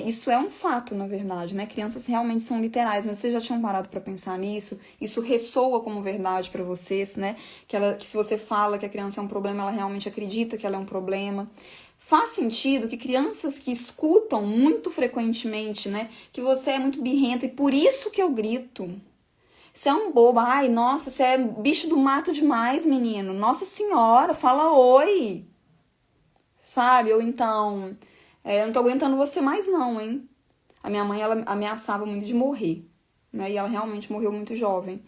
Isso é um fato, na verdade, né? Crianças realmente são literais, mas vocês já tinham parado para pensar nisso? Isso ressoa como verdade para vocês, né? Que se você fala que a criança é um problema, ela realmente acredita que ela é um problema. Faz sentido que crianças que escutam muito frequentemente, né? Que você é muito birrenta e por isso que eu grito. Você é um bobo. Ai, nossa, você é bicho do mato demais, menino. Nossa senhora, fala oi. Sabe? Ou então, eu não tô aguentando você mais não, hein? A minha mãe, ela ameaçava muito de morrer, né? E ela realmente morreu muito jovem.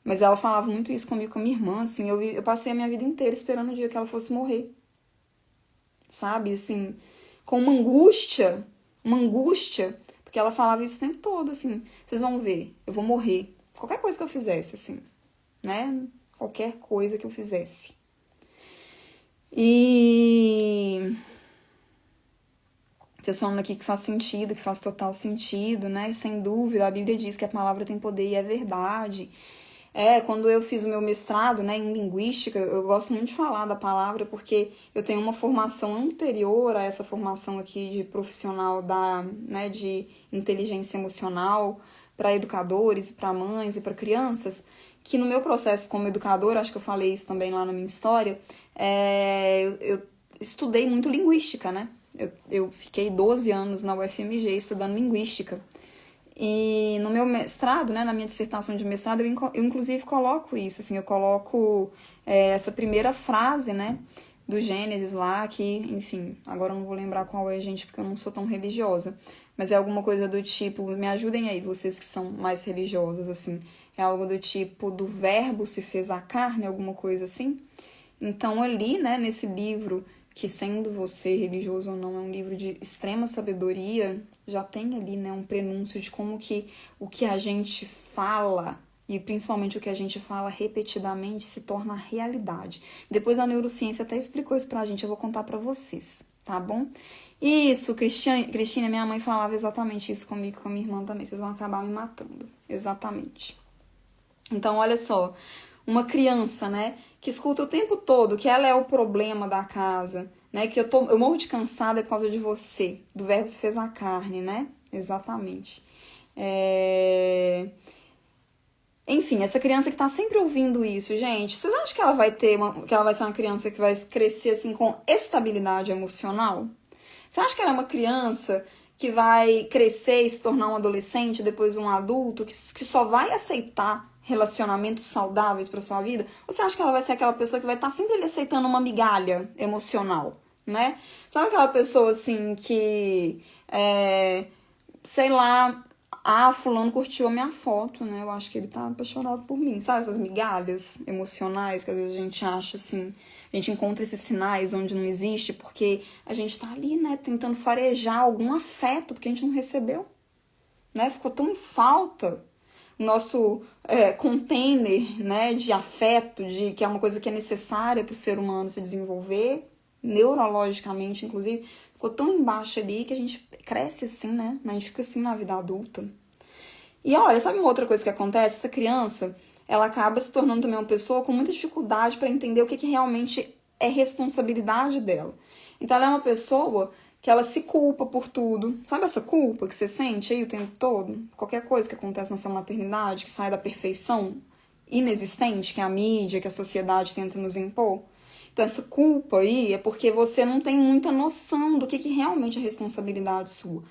Mas ela falava muito isso comigo, com a minha irmã, assim. Eu passei a minha vida inteira esperando o dia que ela fosse morrer. Sabe? Assim, com uma angústia. Porque ela falava isso o tempo todo, assim. Vocês vão ver, eu vou morrer. Qualquer coisa que eu fizesse, assim, né? Qualquer coisa que eu fizesse. E vocês falando aqui que faz sentido, que faz total sentido, né? Sem dúvida, a Bíblia diz que a palavra tem poder e é verdade. Quando eu fiz o meu mestrado, né, em linguística, eu gosto muito de falar da palavra porque eu tenho uma formação anterior a essa formação aqui de profissional de inteligência emocional, para educadores, para mães e para crianças, que no meu processo como educadora, acho que eu falei isso também lá na minha história, eu estudei muito linguística, né? Eu fiquei 12 anos na UFMG estudando linguística. E no meu mestrado, né, na minha dissertação de mestrado, eu inclusive coloco isso, assim, eu coloco essa primeira frase, né, do Gênesis lá, que, enfim, agora eu não vou lembrar qual é, gente, porque eu não sou tão religiosa, mas é alguma coisa do tipo, me ajudem aí, vocês que são mais religiosas, assim, é algo do tipo, do verbo se fez a carne, alguma coisa assim. Então ali, né, nesse livro, que sendo você religioso ou não, é um livro de extrema sabedoria, já tem ali, né, um prenúncio de como que o que a gente fala, e principalmente o que a gente fala repetidamente, se torna realidade. Depois a neurociência até explicou isso pra gente, eu vou contar pra vocês, tá bom? Isso, Cristina, minha mãe falava exatamente isso comigo, com a minha irmã também, vocês vão acabar me matando, exatamente. Então, olha só, uma criança, né, que escuta o tempo todo que ela é o problema da casa, né, que eu morro de cansada por causa de você, do verbo se fez a carne, né? Exatamente. Enfim, essa criança que tá sempre ouvindo isso, gente, vocês acham que ela vai que ela vai ser uma criança que vai crescer assim com estabilidade emocional? Você acha que ela é uma criança que vai crescer e se tornar um adolescente, depois um adulto, que só vai aceitar relacionamentos saudáveis para sua vida? Ou você acha que ela vai ser aquela pessoa que vai estar sempre aceitando uma migalha emocional, né? Sabe aquela pessoa assim que, sei lá, fulano curtiu a minha foto, né? Eu acho que ele tá apaixonado por mim. Sabe essas migalhas emocionais que às vezes a gente acha assim, a gente encontra esses sinais onde não existe, porque a gente tá ali, né, tentando farejar algum afeto, porque a gente não recebeu, né? Ficou tão em falta o nosso container, né, de afeto, que é uma coisa que é necessária para o ser humano se desenvolver, neurologicamente, inclusive, ficou tão embaixo ali que a gente cresce assim, né? A gente fica assim na vida adulta. E olha, sabe uma outra coisa que acontece? Essa criança, ela acaba se tornando também uma pessoa com muita dificuldade para entender o que realmente é responsabilidade dela. Então ela é uma pessoa que ela se culpa por tudo. Sabe essa culpa que você sente aí o tempo todo? Qualquer coisa que acontece na sua maternidade, que sai da perfeição inexistente que a mídia, que a sociedade tenta nos impor. Então essa culpa aí é porque você não tem muita noção do que realmente é responsabilidade sua.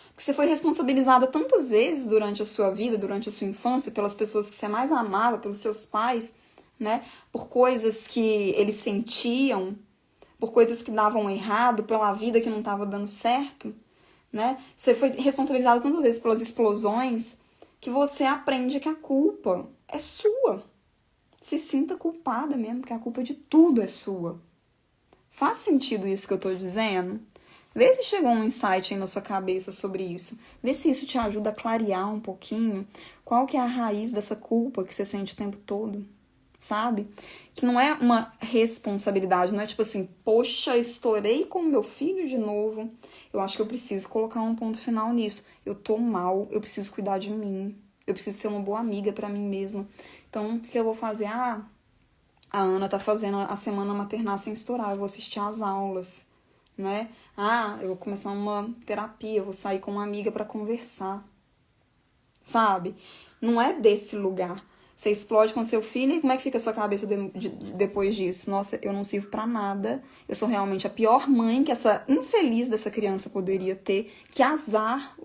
Porque você foi responsabilizada tantas vezes durante a sua vida, durante a sua infância, pelas pessoas que você mais amava, pelos seus pais, né? Por coisas que eles sentiam, por coisas que davam errado, pela vida que não estava dando certo, né? Você foi responsabilizada tantas vezes pelas explosões que você aprende que a culpa é sua. Se sinta culpada mesmo, porque a culpa de tudo é sua. Faz sentido isso que eu tô dizendo? Vê se chegou um insight aí na sua cabeça sobre isso. Vê se isso te ajuda a clarear um pouquinho qual que é a raiz dessa culpa que você sente o tempo todo, sabe? Que não é uma responsabilidade, não é tipo assim, poxa, estourei com meu filho de novo. Eu acho que eu preciso colocar um ponto final nisso. Eu tô mal, eu preciso cuidar de mim. Eu preciso ser uma boa amiga pra mim mesma. Então, o que eu vou fazer? A Ana tá fazendo a semana maternal sem estourar, eu vou assistir às aulas, né? Eu vou começar uma terapia, eu vou sair com uma amiga para conversar, sabe? Não é desse lugar. Você explode com seu filho e como é que fica a sua cabeça depois disso? Nossa, eu não sirvo pra nada. Eu sou realmente a pior mãe que essa infeliz dessa criança poderia ter. Que azar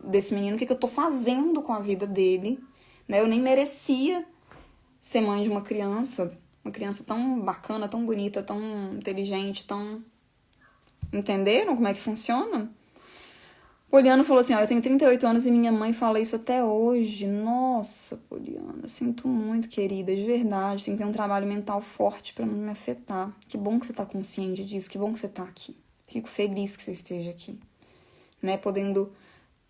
desse menino, o que eu tô fazendo com a vida dele, né? Eu nem merecia ser mãe de uma criança tão bacana, tão bonita, tão inteligente, tão... Entenderam como é que funciona? Poliana falou assim, eu tenho 38 anos e minha mãe fala isso até hoje. Nossa, Poliana, sinto muito, querida, de verdade. Tem que ter um trabalho mental forte pra não me afetar. Que bom que você tá consciente disso, que bom que você tá aqui. Fico feliz que você esteja aqui, né? Podendo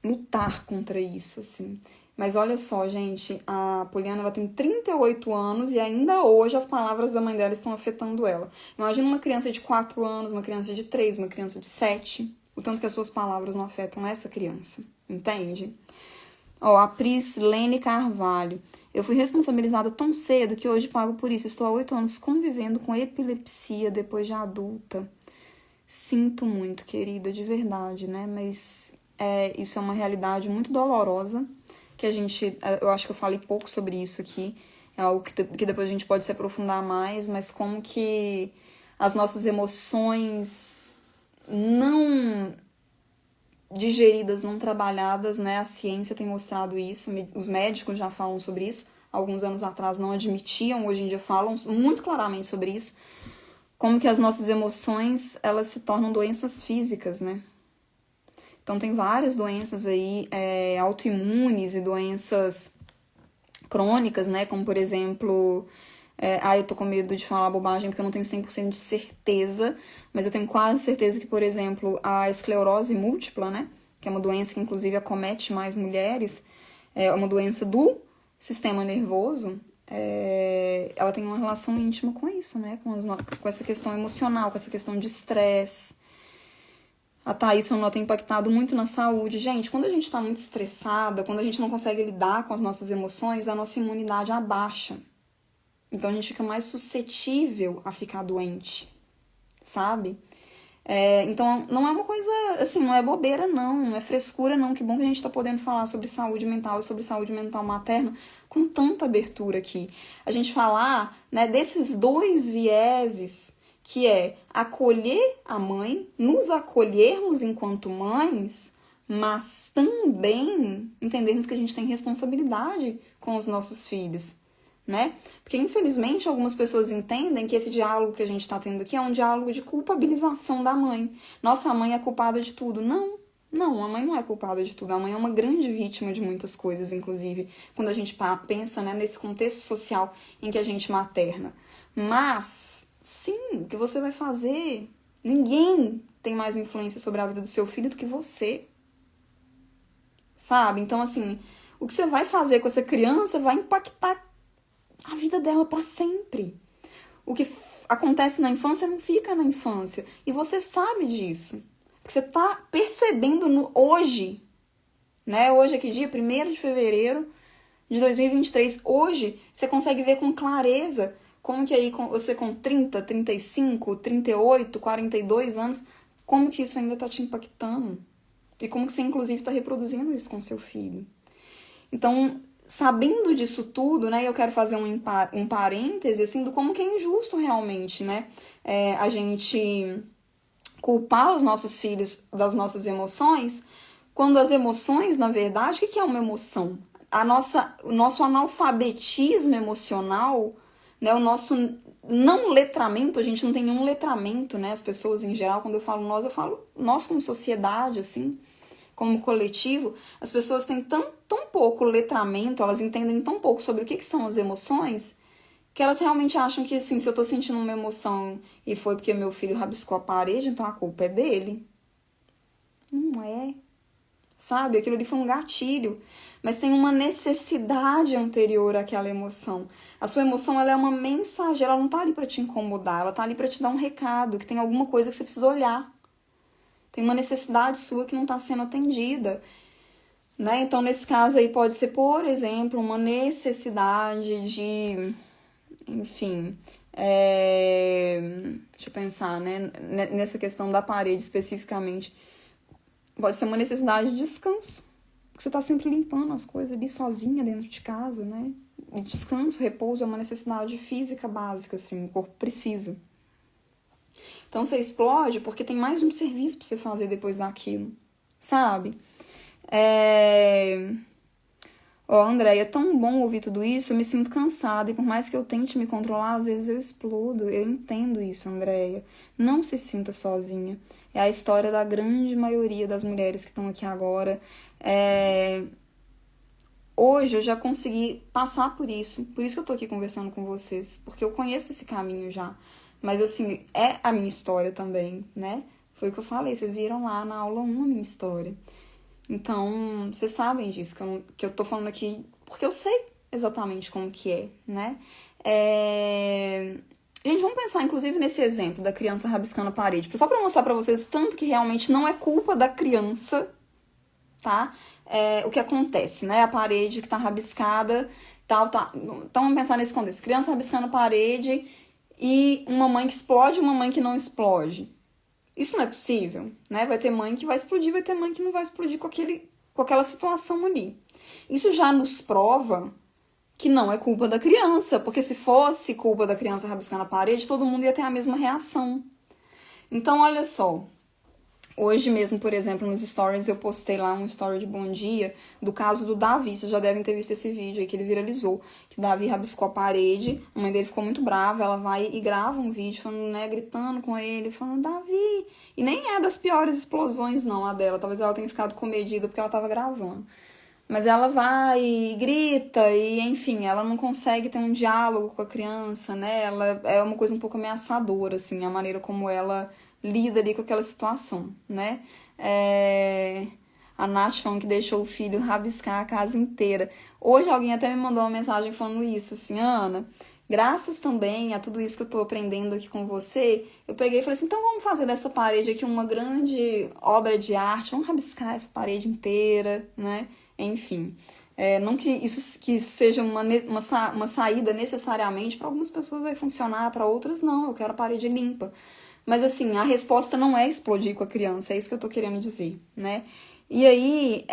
lutar contra isso, assim. Mas olha só, gente, a Poliana ela tem 38 anos e ainda hoje as palavras da mãe dela estão afetando ela. Imagina uma criança de 4 anos, uma criança de 3, uma criança de 7, o tanto que as suas palavras não afetam essa criança, entende? A Prislene Carvalho. Eu fui responsabilizada tão cedo que hoje pago por isso. Estou há 8 anos convivendo com epilepsia depois de adulta. Sinto muito, querida, de verdade, né? Mas isso é uma realidade muito dolorosa que eu acho que eu falei pouco sobre isso aqui, é algo que depois a gente pode se aprofundar mais, mas como que as nossas emoções não digeridas, não trabalhadas, né? A ciência tem mostrado isso, os médicos já falam sobre isso, alguns anos atrás não admitiam, hoje em dia falam muito claramente sobre isso, como que as nossas emoções, elas se tornam doenças físicas, né? Então tem várias doenças aí autoimunes e doenças crônicas, né? Como, por exemplo, eu tô com medo de falar bobagem porque eu não tenho 100% de certeza, mas eu tenho quase certeza que, por exemplo, a esclerose múltipla, né? Que é uma doença que, inclusive, acomete mais mulheres, é uma doença do sistema nervoso, ela tem uma relação íntima com isso, né? Com essa questão emocional, com essa questão de estresse. A Thaís falou, tem impactado muito na saúde. Gente, quando a gente está muito estressada, quando a gente não consegue lidar com as nossas emoções, a nossa imunidade abaixa. Então a gente fica mais suscetível a ficar doente, sabe? Então não é uma coisa, assim, não é bobeira não é frescura não. Que bom que a gente tá podendo falar sobre saúde mental e sobre saúde mental materna com tanta abertura aqui. A gente falar, né, desses dois vieses, que é acolher a mãe, nos acolhermos enquanto mães, mas também entendermos que a gente tem responsabilidade com os nossos filhos, né? Porque, infelizmente, algumas pessoas entendem que esse diálogo que a gente está tendo aqui é um diálogo de culpabilização da mãe. Nossa, a mãe é culpada de tudo. Não, a mãe não é culpada de tudo. A mãe é uma grande vítima de muitas coisas, inclusive, quando a gente pensa, né, nesse contexto social em que a gente materna. Mas, sim, o que você vai fazer? Ninguém tem mais influência sobre a vida do seu filho do que você. Sabe? Então, assim, o que você vai fazer com essa criança vai impactar a vida dela para sempre. O que acontece na infância não fica na infância. E você sabe disso. Porque você tá percebendo hoje, né? Hoje é que dia? 1º de fevereiro de 2023. Hoje, você consegue ver com clareza como que aí você com 30, 35, 38, 42 anos, como que isso ainda tá te impactando. E como que você, inclusive, tá reproduzindo isso com seu filho. Então, sabendo disso tudo, né, eu quero fazer um parêntese, assim, do como que é injusto realmente, né, a gente culpar os nossos filhos das nossas emoções, quando as emoções, na verdade, o que é uma emoção? O nosso analfabetismo emocional, né, o nosso não letramento, a gente não tem nenhum letramento, né, as pessoas em geral, quando eu falo nós como sociedade, assim, como coletivo, as pessoas têm tão pouco letramento, elas entendem tão pouco sobre o que são as emoções, que elas realmente acham que, assim, se eu tô sentindo uma emoção e foi porque meu filho rabiscou a parede, então a culpa é dele. Não é. Sabe? Aquilo ali foi um gatilho. Mas tem uma necessidade anterior àquela emoção. A sua emoção, ela é uma mensageira, ela não tá ali pra te incomodar, ela tá ali pra te dar um recado, que tem alguma coisa que você precisa olhar. Tem uma necessidade sua que não está sendo atendida, né? Então, nesse caso aí, pode ser, por exemplo, uma necessidade de, enfim, deixa eu pensar, né? Nessa questão da parede especificamente, pode ser uma necessidade de descanso, porque você está sempre limpando as coisas ali sozinha dentro de casa, né? E descanso, repouso é uma necessidade física básica, assim, o corpo precisa. Então você explode porque tem mais um serviço para você fazer depois daquilo, sabe? André, é tão bom ouvir tudo isso, eu me sinto cansada e por mais que eu tente me controlar, às vezes eu explodo. Eu entendo isso, Andréia. Não se sinta sozinha. É a história da grande maioria das mulheres que estão aqui agora. Hoje eu já consegui passar por isso que eu tô aqui conversando com vocês, porque eu conheço esse caminho já. Mas, assim, é a minha história também, né? Foi o que eu falei, vocês viram lá na aula 1 a minha história. Então, vocês sabem disso, que eu tô falando aqui, porque eu sei exatamente como que é, né? Gente, vamos pensar, inclusive, nesse exemplo da criança rabiscando a parede. Só pra mostrar pra vocês o tanto que realmente não é culpa da criança, tá? O que acontece, né? A parede que tá rabiscada, tal. Então, vamos pensar nesse contexto. Criança rabiscando a parede e uma mãe que explode e uma mãe que não explode. Isso não é possível, né? Vai ter mãe que vai explodir, vai ter mãe que não vai explodir com aquela situação ali. Isso já nos prova que não é culpa da criança, porque se fosse culpa da criança rabiscar na parede, todo mundo ia ter a mesma reação. Então, olha só, hoje mesmo, por exemplo, nos stories, eu postei lá um story de bom dia do caso do Davi. Vocês já devem ter visto esse vídeo aí que ele viralizou. Que o Davi rabiscou a parede, a mãe dele ficou muito brava, ela vai e grava um vídeo falando, né, gritando com ele, falando, Davi. E nem é das piores explosões, não, a dela. Talvez ela tenha ficado comedida porque ela tava gravando. Mas ela vai e grita e, enfim, ela não consegue ter um diálogo com a criança, né? Ela é uma coisa um pouco ameaçadora, assim, a maneira como ela lida ali com aquela situação, né? A Nath falando que deixou o filho rabiscar a casa inteira. Hoje alguém até me mandou uma mensagem falando isso, assim, Ana, graças também a tudo isso que eu tô aprendendo aqui com você, eu peguei e falei assim, então vamos fazer dessa parede aqui uma grande obra de arte, vamos rabiscar essa parede inteira, né? Enfim, não que isso que seja uma saída necessariamente, para algumas pessoas vai funcionar, para outras não, eu quero a parede limpa. Mas assim, a resposta não é explodir com a criança, é isso que eu tô querendo dizer, né? E aí,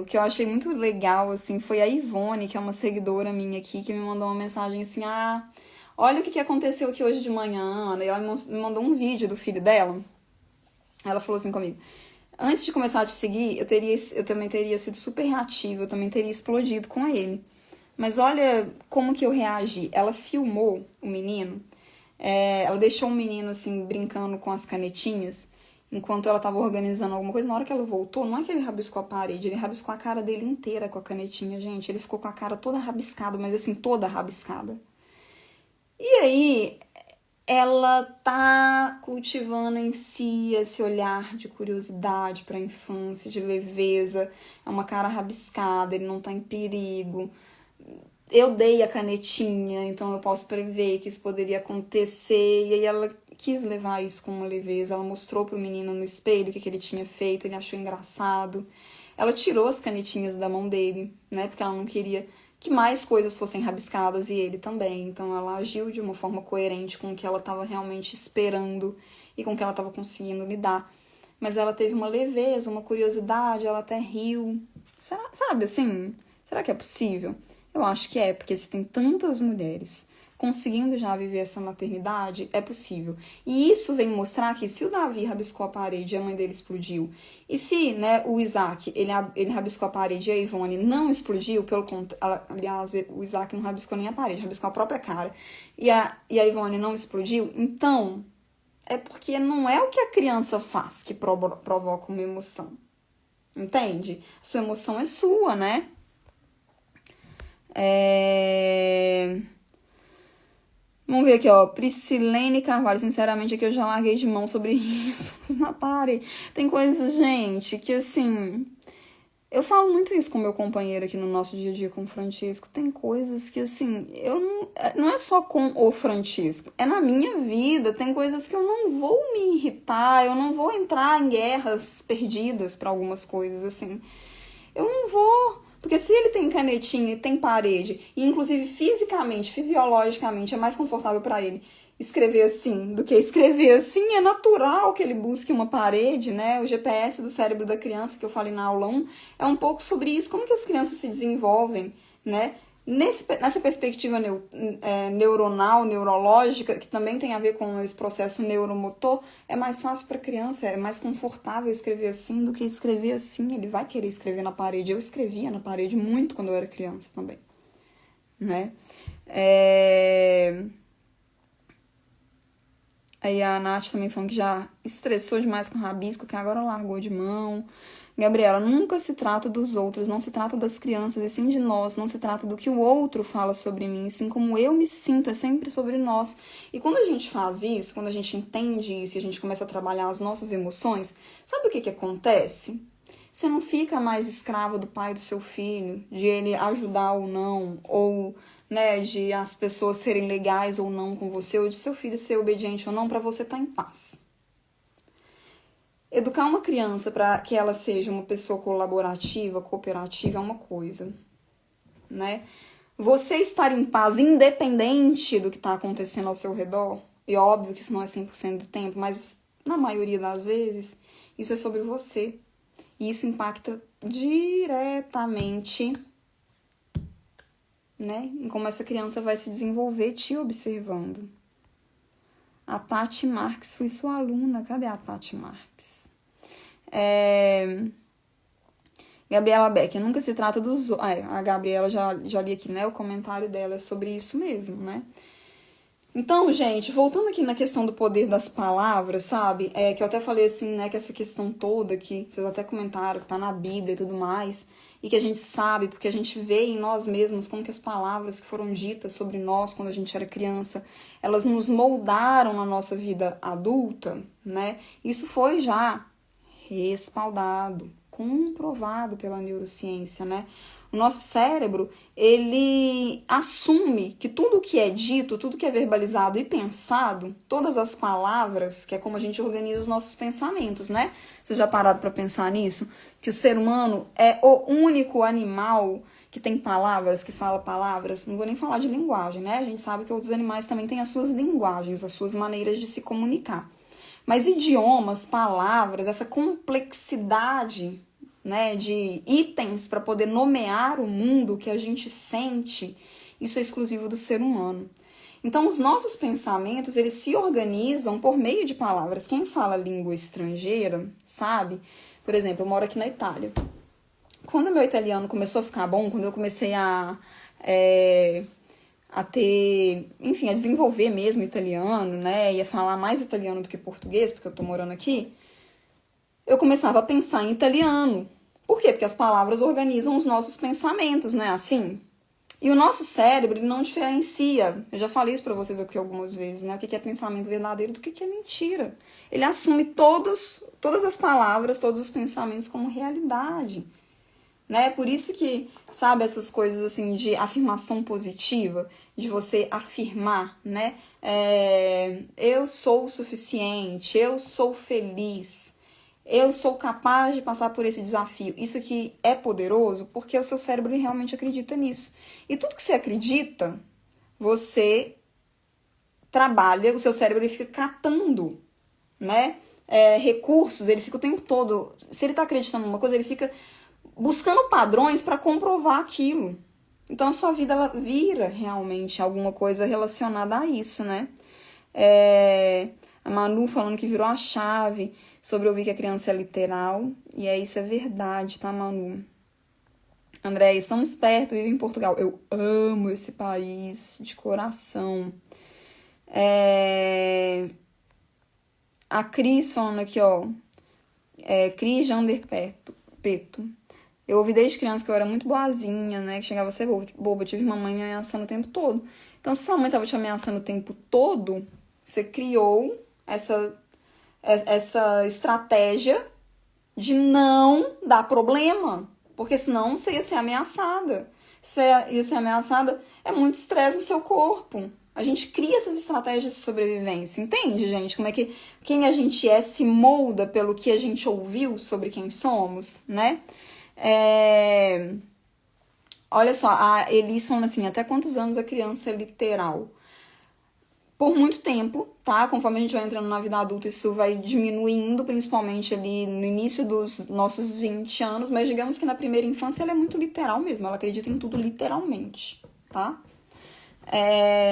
o que eu achei muito legal, assim, foi a Ivone, que é uma seguidora minha aqui, que me mandou uma mensagem assim, olha o que aconteceu aqui hoje de manhã, Ana, e ela me mandou um vídeo do filho dela. Ela falou assim comigo, antes de começar a te seguir, eu também teria sido super reativa, eu também teria explodido com ele. Mas olha como que eu reagi. Ela filmou o menino, ela deixou o menino assim, brincando com as canetinhas, enquanto ela estava organizando alguma coisa. Na hora que ela voltou, não é que ele rabiscou a parede, ele rabiscou a cara dele inteira com a canetinha, gente. Ele ficou com a cara toda rabiscada, mas assim, toda rabiscada. E aí, ela tá cultivando em si esse olhar de curiosidade para a infância, de leveza. É uma cara rabiscada, ele não tá em perigo. Eu dei a canetinha, então eu posso prever que isso poderia acontecer. E aí ela quis levar isso com uma leveza. Ela mostrou pro menino no espelho o que ele tinha feito, ele achou engraçado. Ela tirou as canetinhas da mão dele, né? Porque ela não queria que mais coisas fossem rabiscadas e ele também. Então ela agiu de uma forma coerente com o que ela estava realmente esperando e com o que ela estava conseguindo lidar. Mas ela teve uma leveza, uma curiosidade, ela até riu. Sabe assim? Será que é possível? Eu acho que é, porque se tem tantas mulheres conseguindo já viver essa maternidade, é possível. E isso vem mostrar que se o Davi rabiscou a parede e a mãe dele explodiu, e se, né, o Isaac, ele rabiscou a parede e a Ivone não explodiu, pelo contrário, aliás, o Isaac não rabiscou nem a parede, rabiscou a própria cara, e a Ivone não explodiu, então é porque não é o que a criança faz que provoca uma emoção. Entende? A sua emoção é sua, né? Vamos ver aqui, ó. Priscilene Carvalho. Sinceramente, aqui eu já larguei de mão sobre isso na parede. Tem coisas, gente, que assim. Eu falo muito isso com meu companheiro aqui no nosso dia a dia com o Francisco. Tem coisas que, assim, não é só com o Francisco, é na minha vida. Tem coisas que eu não vou me irritar, eu não vou entrar em guerras perdidas para algumas coisas, assim. Eu não vou. Porque se ele tem canetinha e tem parede, e inclusive fisicamente, fisiologicamente, é mais confortável para ele escrever assim do que escrever assim, é natural que ele busque uma parede, né? O GPS do cérebro da criança, que eu falei na aula 1, é um pouco sobre isso, como que as crianças se desenvolvem, né? Nessa perspectiva neuronal, neurológica, que também tem a ver com esse processo neuromotor, é mais fácil para a criança, é mais confortável escrever assim do que escrever assim. Ele vai querer escrever na parede. Eu escrevia na parede muito quando eu era criança também, né? Aí a Nath também falando que já estressou demais com o rabisco, que agora largou de mão. Gabriela, nunca se trata dos outros, não se trata das crianças, e sim de nós, não se trata do que o outro fala sobre mim, assim como eu me sinto, é sempre sobre nós. E quando a gente faz isso, quando a gente entende isso e a gente começa a trabalhar as nossas emoções, sabe o que acontece? Você não fica mais escrava do pai do seu filho, de ele ajudar ou não, ou, né, de as pessoas serem legais ou não com você, ou de seu filho ser obediente ou não, para você estar em paz. Educar uma criança para que ela seja uma pessoa colaborativa, cooperativa, é uma coisa, né? Você estar em paz, independente do que está acontecendo ao seu redor, e óbvio que isso não é 100% do tempo, mas na maioria das vezes, isso é sobre você. E isso impacta diretamente, né, em como essa criança vai se desenvolver te observando. A Tati Marques foi sua aluna. Cadê a Tati Marques? Gabriela Becker, nunca se trata dos... a Gabriela já li aqui, né? O comentário dela é sobre isso mesmo, né? Então, gente, voltando aqui na questão do poder das palavras, sabe? Que eu até falei assim, né? Que essa questão toda que vocês até comentaram, que tá na Bíblia e tudo mais, e que a gente sabe, porque a gente vê em nós mesmos como que as palavras que foram ditas sobre nós quando a gente era criança, elas nos moldaram na nossa vida adulta, né? Isso foi já respaldado, comprovado pela neurociência, né? O nosso cérebro, ele assume que tudo que é dito, tudo que é verbalizado e pensado, todas as palavras, que é como a gente organiza os nossos pensamentos, né? Vocês já pararam para pensar nisso? Que o ser humano é o único animal que tem palavras, que fala palavras, não vou nem falar de linguagem, né? A gente sabe que outros animais também têm as suas linguagens, as suas maneiras de se comunicar. Mas idiomas, palavras, essa complexidade, né, de itens para poder nomear o mundo que a gente sente, isso é exclusivo do ser humano. Então, os nossos pensamentos, eles se organizam por meio de palavras. Quem fala língua estrangeira, sabe? Por exemplo, eu moro aqui na Itália. Quando meu italiano começou a ficar bom, quando eu comecei a ter, enfim, a desenvolver mesmo italiano, né, e a falar mais italiano do que português, porque eu tô morando aqui, eu começava a pensar em italiano. Por quê? Porque as palavras organizam os nossos pensamentos, né, assim? E o nosso cérebro, ele não diferencia, eu já falei isso pra vocês aqui algumas vezes, né, o que é pensamento verdadeiro do que é mentira. Ele assume todas as palavras, todos os pensamentos como realidade. Né? Por isso que, sabe, essas coisas assim de afirmação positiva, de você afirmar, né? Eu sou o suficiente, eu sou feliz, eu sou capaz de passar por esse desafio. Isso aqui é poderoso porque o seu cérebro realmente acredita nisso. E tudo que você acredita, você trabalha, o seu cérebro ele fica catando, né? Recursos, ele fica o tempo todo... Se ele está acreditando numa coisa, ele fica buscando padrões para comprovar aquilo. Então, a sua vida ela vira realmente alguma coisa relacionada a isso, né? A Manu falando que virou a chave sobre ouvir que a criança é literal. E isso é verdade, tá, Manu? André, estamos perto, vivo em Portugal. Eu amo esse país de coração. A Cris falando aqui, ó. Cris Jander Peto. Eu ouvi desde criança que eu era muito boazinha, né? Que chegava a ser boba. Eu tive mamãe me ameaçando o tempo todo. Então, se sua mãe estava te ameaçando o tempo todo, você criou essa estratégia de não dar problema. Porque senão você ia ser ameaçada. Você ia ser ameaçada, é muito estresse no seu corpo. A gente cria essas estratégias de sobrevivência. Entende, gente? Como é que quem a gente é se molda pelo que a gente ouviu sobre quem somos, né? Olha só, a Elis falando assim, até quantos anos a criança é literal? Por muito tempo, tá? Conforme a gente vai entrando na vida adulta, isso vai diminuindo, principalmente ali no início dos nossos 20 anos, mas digamos que na primeira infância ela é muito literal mesmo, ela acredita em tudo literalmente, tá?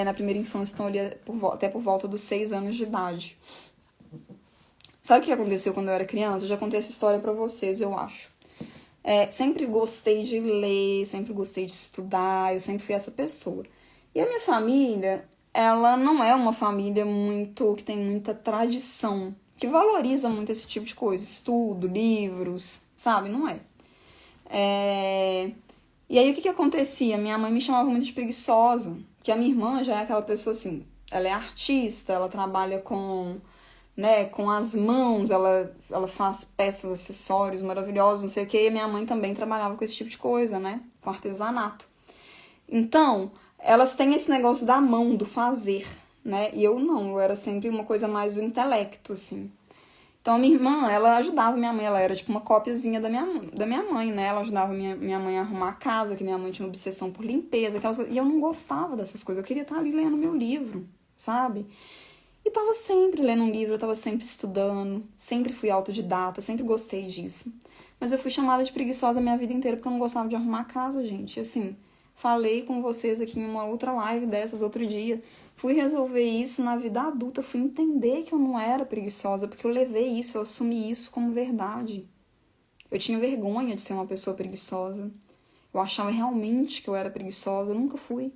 Na primeira infância, então ali até por volta dos 6 anos de idade. Sabe o que aconteceu quando eu era criança? Eu já contei essa história pra vocês, eu acho. Sempre gostei de ler, sempre gostei de estudar, eu sempre fui essa pessoa. E a minha família, ela não é uma família que tem muita tradição, que valoriza muito esse tipo de coisa, estudo, livros, sabe? Não é. E aí o que acontecia? Minha mãe me chamava muito de preguiçosa, que a minha irmã já é aquela pessoa assim, ela é artista, ela trabalha com as mãos, ela faz peças, acessórios maravilhosos, não sei o que, e a minha mãe também trabalhava com esse tipo de coisa, né, com artesanato. Então, elas têm esse negócio da mão, do fazer, né, e eu não, eu era sempre uma coisa mais do intelecto, assim. Então, a minha irmã, ela ajudava minha mãe, ela era tipo uma cópiazinha da minha mãe, né, ela ajudava minha mãe a arrumar a casa, que minha mãe tinha uma obsessão por limpeza, aquelas coisas, e eu não gostava dessas coisas, eu queria estar ali lendo meu livro, sabe? E tava sempre lendo um livro, eu tava sempre estudando, sempre fui autodidata, sempre gostei disso. Mas eu fui chamada de preguiçosa a minha vida inteira porque eu não gostava de arrumar a casa, gente. Assim, falei com vocês aqui em uma outra live dessas outro dia. Fui resolver isso na vida adulta, fui entender que eu não era preguiçosa, porque eu levei isso, eu assumi isso como verdade. Eu tinha vergonha de ser uma pessoa preguiçosa. Eu achava realmente que eu era preguiçosa, eu nunca fui.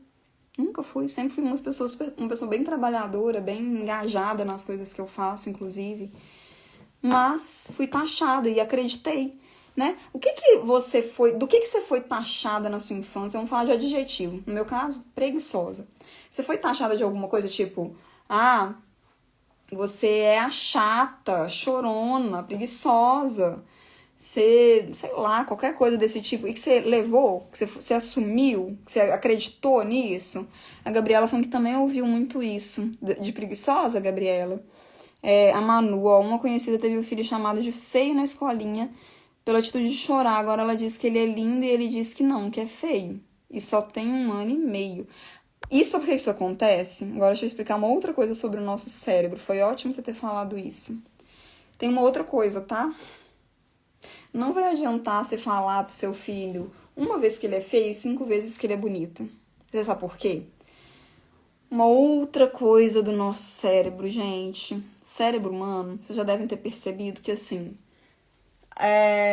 Nunca fui, sempre fui uma pessoa bem trabalhadora, bem engajada nas coisas que eu faço, inclusive. Mas fui taxada e acreditei, né? Do que você foi taxada na sua infância? Vamos falar de adjetivo. No meu caso, preguiçosa. Você foi taxada de alguma coisa tipo, você é a chata, chorona, preguiçosa. Você, sei lá, qualquer coisa desse tipo, e que você levou, que você assumiu, que você acreditou nisso. A Gabriela falou que também ouviu muito isso. De preguiçosa, Gabriela. A Manu, uma conhecida teve um filho chamado de feio na escolinha pela atitude de chorar. Agora ela diz que ele é lindo e ele diz que não, que é feio. E só tem 1 ano e meio. E sabe por que isso acontece? Agora deixa eu explicar uma outra coisa sobre o nosso cérebro. Foi ótimo você ter falado isso. Tem uma outra coisa, tá? Não vai adiantar você falar pro seu filho 1 vez que ele é feio e 5 vezes que ele é bonito. Você sabe por quê? Uma outra coisa do nosso cérebro, gente. Cérebro humano, vocês já devem ter percebido que assim,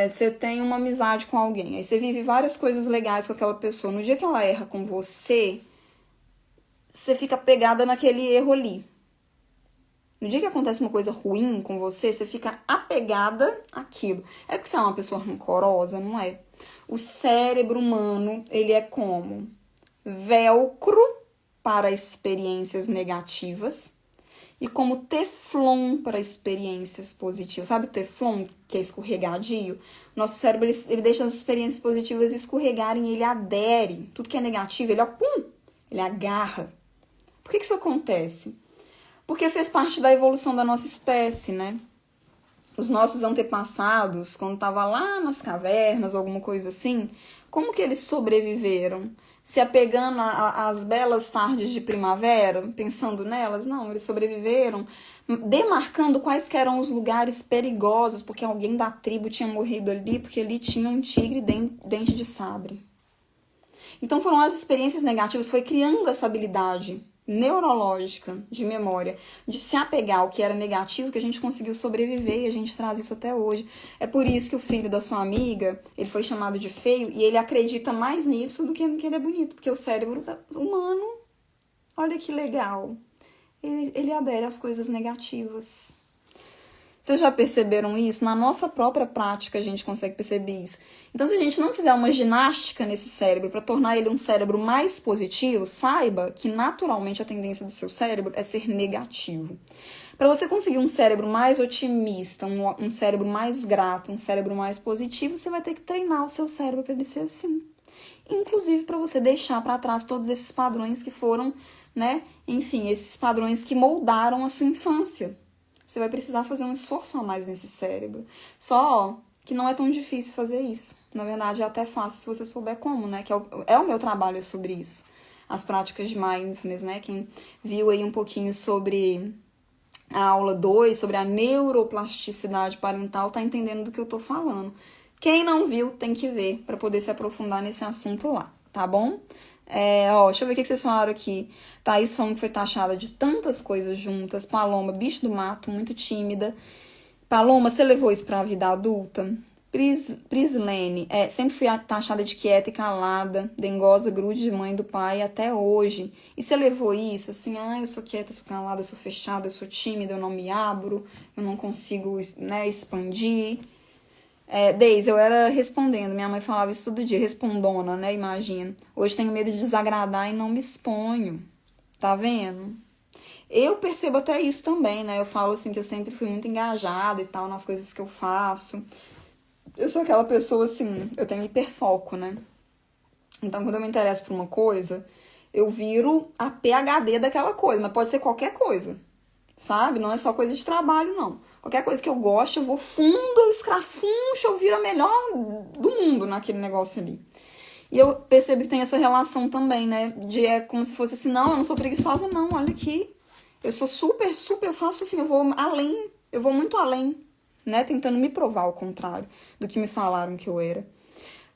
você tem uma amizade com alguém, aí você vive várias coisas legais com aquela pessoa. No dia que ela erra com você, você fica pegada naquele erro ali. No dia que acontece uma coisa ruim com você, você fica apegada àquilo. É porque você é uma pessoa rancorosa, não é? O cérebro humano, ele é como velcro para experiências negativas e como teflon para experiências positivas. Sabe o teflon, que é escorregadio? Nosso cérebro, ele deixa as experiências positivas escorregarem, ele adere. Tudo que é negativo, ele agarra. Por que isso acontece? Porque fez parte da evolução da nossa espécie, né? Os nossos antepassados, quando estavam lá nas cavernas, alguma coisa assim, como que eles sobreviveram? Se apegando às belas tardes de primavera, pensando nelas? Não, eles sobreviveram demarcando quais que eram os lugares perigosos, porque alguém da tribo tinha morrido ali, porque ali tinha um tigre dente de sabre. Então foram as experiências negativas, foi criando essa habilidade neurológica de memória, de se apegar ao que era negativo, que a gente conseguiu sobreviver e a gente traz isso até hoje. É por isso que o filho da sua amiga, ele foi chamado de feio e ele acredita mais nisso do que no que ele é bonito, porque o cérebro humano, olha que legal, ele adere às coisas negativas. Vocês já perceberam isso? Na nossa própria prática a gente consegue perceber isso. Então, se a gente não fizer uma ginástica nesse cérebro para tornar ele um cérebro mais positivo, saiba que naturalmente a tendência do seu cérebro é ser negativo. Para você conseguir um cérebro mais otimista, um cérebro mais grato, um cérebro mais positivo, você vai ter que treinar o seu cérebro para ele ser assim. Inclusive para você deixar para trás todos esses padrões que foram, né? Enfim, esses padrões que moldaram a sua infância. Você vai precisar fazer um esforço a mais nesse cérebro. Só que não é tão difícil fazer isso. Na verdade, é até fácil se você souber como, né? Que é o meu trabalho sobre isso. As práticas de mindfulness, né? Quem viu aí um pouquinho sobre a aula 2, sobre a neuroplasticidade parental, tá entendendo do que eu tô falando. Quem não viu, tem que ver para poder se aprofundar nesse assunto lá, tá bom? Deixa eu ver o que vocês falaram aqui. Thaís falando que foi taxada de tantas coisas juntas. Paloma, bicho do mato, muito tímida. Paloma, você levou isso pra vida adulta? Prislene, sempre fui taxada de quieta e calada, dengosa, grude de mãe do pai até hoje. E você levou isso assim, eu sou quieta, eu sou calada, eu sou fechada, eu sou tímida, eu não me abro, eu não consigo, né, expandir. Deise, eu era respondendo, minha mãe falava isso todo dia, respondona, né, imagina. Hoje tenho medo de desagradar e não me exponho, tá vendo? Eu percebo até isso também, né, eu falo assim que eu sempre fui muito engajada e tal nas coisas que eu faço. Eu sou aquela pessoa assim, eu tenho hiperfoco, né, então quando eu me interesso por uma coisa, eu viro a PhD daquela coisa, mas pode ser qualquer coisa, sabe? Não é só coisa de trabalho, não. Qualquer coisa que eu gosto, eu vou fundo, eu escrafuncho, eu viro a melhor do mundo naquele negócio ali. E eu percebo que tem essa relação também, né? Como se fosse assim, não, eu não sou preguiçosa, não, olha aqui. Eu sou super, eu faço assim, eu vou além, eu vou muito além. né? Tentando me provar o contrário do que me falaram que eu era.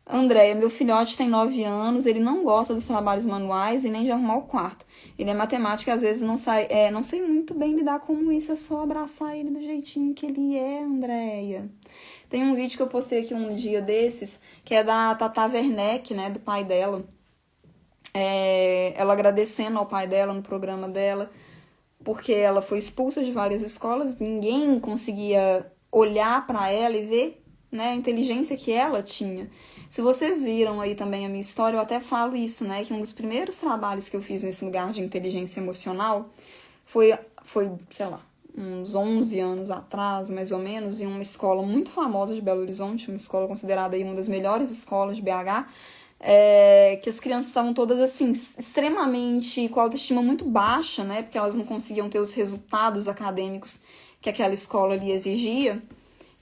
Andréia, meu filhote tem 9 anos, ele não gosta dos trabalhos manuais e nem de arrumar o quarto. Ele é matemático e às vezes não sei muito bem lidar com isso, é só abraçar ele do jeitinho que ele é, Andréia. Tem um vídeo que eu postei aqui um dia desses, que é da Tata Werneck, né, do pai dela. Ela agradecendo ao pai dela no programa dela, porque ela foi expulsa de várias escolas, ninguém conseguia olhar para ela e ver, né, a inteligência que ela tinha. Se vocês viram aí também a minha história, eu até falo isso, né, que um dos primeiros trabalhos que eu fiz nesse lugar de inteligência emocional foi sei lá, uns 11 anos atrás, mais ou menos, em uma escola muito famosa de Belo Horizonte, uma escola considerada aí uma das melhores escolas de BH, que as crianças estavam todas, assim, extremamente com a autoestima muito baixa, né, porque elas não conseguiam ter os resultados acadêmicos que aquela escola ali exigia.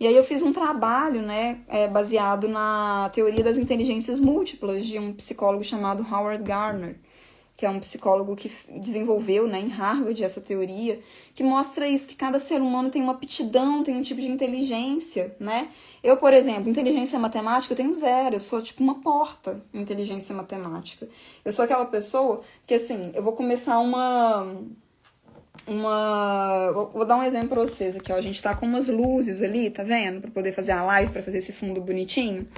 E aí eu fiz um trabalho, né, baseado na teoria das inteligências múltiplas de um psicólogo chamado Howard Gardner, que é um psicólogo que desenvolveu, né, em Harvard essa teoria, que mostra isso, que cada ser humano tem uma aptidão, tem um tipo de inteligência, né? Eu, por exemplo, inteligência matemática, eu tenho 0, eu sou tipo uma porta em inteligência matemática. Eu sou aquela pessoa que, assim, eu vou começar Vou dar um exemplo pra vocês aqui, ó. A gente tá com umas luzes ali, tá vendo? Pra poder fazer a live, pra fazer esse fundo bonitinho.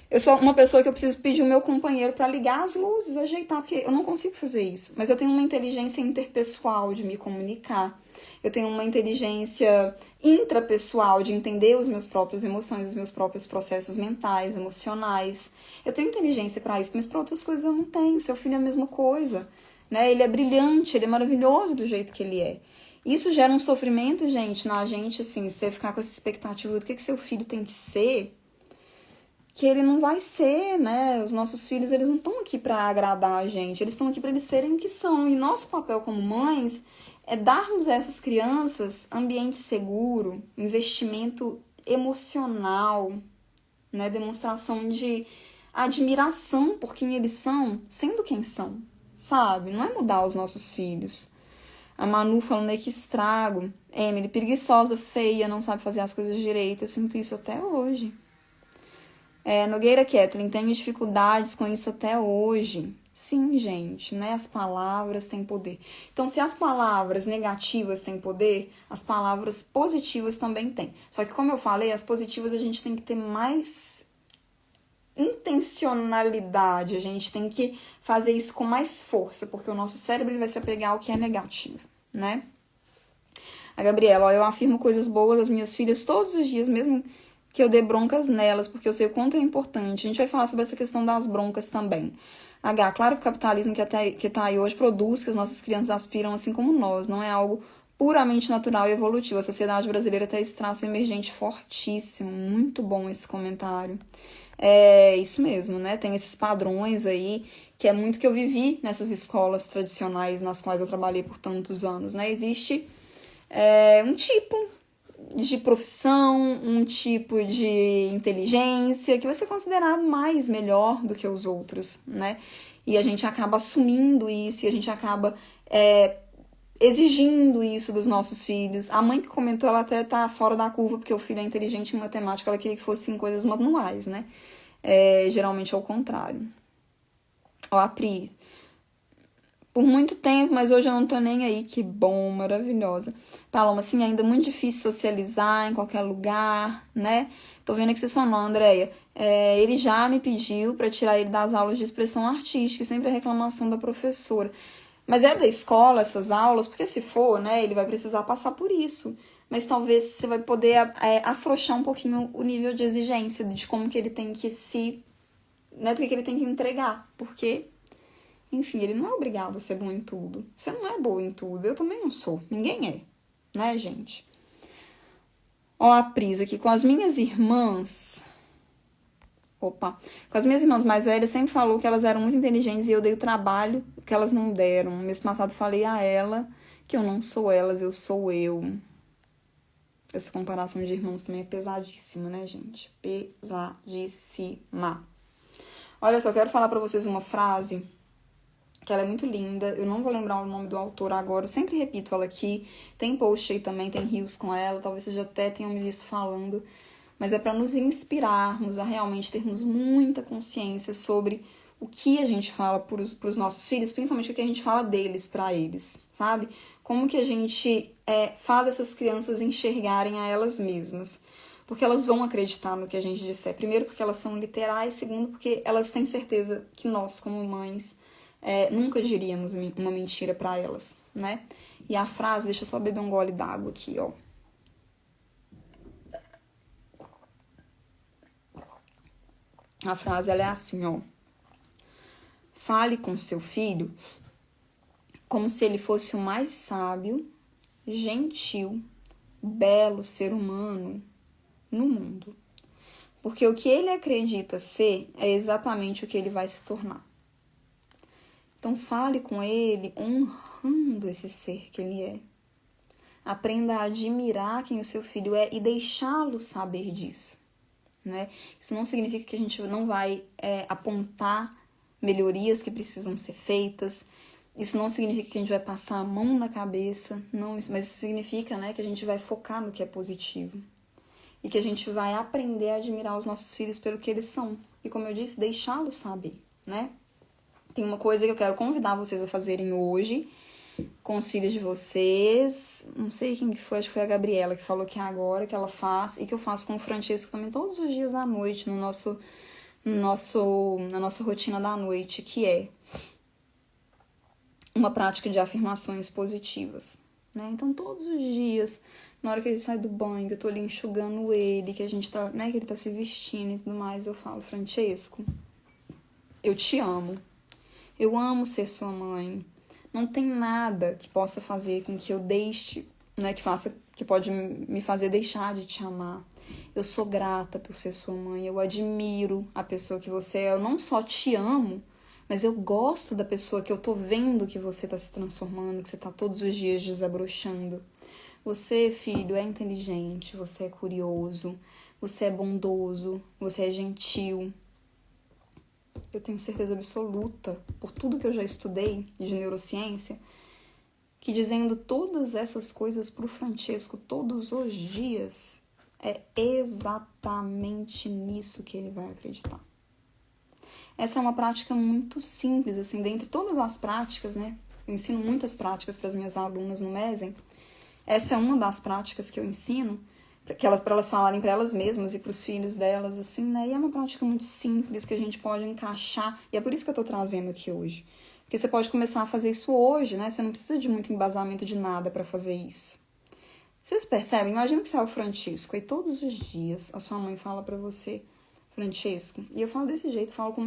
Eu sou uma pessoa que eu preciso pedir o meu companheiro pra ligar as luzes, ajeitar, porque eu não consigo fazer isso. Mas eu tenho uma inteligência interpessoal de me comunicar. Eu tenho uma inteligência intrapessoal de entender as minhas próprias emoções, os meus próprios processos mentais, emocionais. Eu tenho inteligência pra isso, mas pra outras coisas eu não tenho. Seu filho é a mesma coisa. Né? Ele é brilhante, ele é maravilhoso do jeito que ele é. Isso gera um sofrimento, gente, na gente, assim, você ficar com essa expectativa do que seu filho tem que ser, que ele não vai ser, né? Os nossos filhos, eles não estão aqui para agradar a gente, eles estão aqui para eles serem o que são. E nosso papel como mães é darmos a essas crianças ambiente seguro, investimento emocional, né? Demonstração de admiração por quem eles são, sendo quem são. Sabe? Não é mudar os nossos filhos. A Manu falando aí que estrago. Emily, preguiçosa, feia, não sabe fazer as coisas direito. Eu sinto isso até hoje. Nogueira Kathleen, tenho dificuldades com isso até hoje. Sim, gente, né? As palavras têm poder. Então, se as palavras negativas têm poder, as palavras positivas também têm. Só que, como eu falei, as positivas a gente tem que ter mais intencionalidade, a gente tem que fazer isso com mais força, porque o nosso cérebro vai se apegar ao que é negativo, né? A Gabriela, ó, eu afirmo coisas boas às minhas filhas todos os dias, mesmo que eu dê broncas nelas, porque eu sei o quanto é importante. A gente vai falar sobre essa questão das broncas também. Claro que o capitalismo que tá aí hoje produz que as nossas crianças aspiram assim como nós, não é algo puramente natural e evolutivo. A sociedade brasileira tem esse traço emergente fortíssimo, muito bom esse comentário. É isso mesmo, né? Tem esses padrões aí, que é muito que eu vivi nessas escolas tradicionais nas quais eu trabalhei por tantos anos, né? Existe um tipo de profissão, um tipo de inteligência que vai ser considerado mais melhor do que os outros, né? E a gente acaba assumindo isso e a gente acaba exigindo isso dos nossos filhos. A mãe que comentou, ela até tá fora da curva, porque o filho é inteligente em matemática, ela queria que fossem coisas manuais, né? Geralmente é o contrário. Ó, a Pri. Por muito tempo, mas hoje eu não tô nem aí. Que bom, maravilhosa. Paloma, assim, ainda muito difícil socializar em qualquer lugar, né? Tô vendo que vocês falam, Andréia. Ele já me pediu pra tirar ele das aulas de expressão artística, sempre a reclamação da professora. Mas é da escola essas aulas, porque se for, né, ele vai precisar passar por isso. Mas talvez você vai poder afrouxar um pouquinho o nível de exigência de como que ele tem que né, do que ele tem que entregar. Porque, enfim, ele não é obrigado a ser bom em tudo. Você não é boa em tudo, eu também não sou. Ninguém é, né, gente? Ó a Prisa aqui, com as minhas irmãs... Com as minhas irmãs mais velhas, sempre falou que elas eram muito inteligentes e eu dei o trabalho que elas não deram. No mês passado falei a ela que eu não sou elas, eu sou eu. Essa comparação de irmãos também é pesadíssima, né, gente? Pesadíssima. Olha só, quero falar pra vocês uma frase que ela é muito linda. Eu não vou lembrar o nome do autor agora, eu sempre repito ela aqui. Tem post aí também, tem reels com ela, talvez vocês já até tenham me visto falando. Mas é para nos inspirarmos a realmente termos muita consciência sobre o que a gente fala para os nossos filhos, principalmente o que a gente fala deles para eles, sabe? Como que a gente faz essas crianças enxergarem a elas mesmas. Porque elas vão acreditar no que a gente disser. Primeiro, porque elas são literais. Segundo, porque elas têm certeza que nós, como mães, nunca diríamos uma mentira para elas, né? E a frase, deixa eu só beber um gole d'água aqui, ó. A frase, ela é assim, ó. Fale com seu filho como se ele fosse o mais sábio, gentil, belo ser humano no mundo. Porque o que ele acredita ser é exatamente o que ele vai se tornar. Então, fale com ele honrando esse ser que ele é. Aprenda a admirar quem o seu filho é e deixá-lo saber disso, né? Isso não significa que a gente não vai apontar melhorias que precisam ser feitas. Isso não significa que a gente vai passar a mão na cabeça, não, mas isso significa, né, que a gente vai focar no que é positivo. E que a gente vai aprender a admirar os nossos filhos pelo que eles são. E como eu disse, deixá-los saber, né? Tem uma coisa que eu quero convidar vocês a fazerem hoje com os filhos de vocês. Não sei quem que foi, acho que foi a Gabriela que falou que é agora que ela faz. E que eu faço com o Francesco também todos os dias à noite, na nossa rotina da noite, que é uma prática de afirmações positivas, né? Então, todos os dias, na hora que ele sai do banho, que eu tô ali enxugando ele, que a gente tá, né, que ele tá se vestindo e tudo mais, eu falo: Francesco, eu te amo. Eu amo ser sua mãe. Não tem nada que possa fazer com que eu deixe, né, que pode me fazer deixar de te amar. Eu sou grata por ser sua mãe. Eu admiro a pessoa que você é. Eu não só te amo, mas eu gosto da pessoa que eu tô vendo que você tá se transformando, que você tá todos os dias desabrochando. Você, filho, é inteligente, você é curioso, você é bondoso, você é gentil. Eu tenho certeza absoluta, por tudo que eu já estudei de neurociência, que dizendo todas essas coisas pro Francesco todos os dias, é exatamente nisso que ele vai acreditar. Essa é uma prática muito simples, assim, dentre todas as práticas, né? Eu ensino muitas práticas para as minhas alunas no MESEN. Essa é uma das práticas que eu ensino, para elas falarem para elas mesmas e para os filhos delas, assim, né? E é uma prática muito simples que a gente pode encaixar, e é por isso que eu tô trazendo aqui hoje. Porque você pode começar a fazer isso hoje, né? Você não precisa de muito embasamento de nada para fazer isso. Vocês percebem? Imagina que você é o Francisco, e todos os dias a sua mãe fala para você: Francesco, e eu falo desse jeito, falo com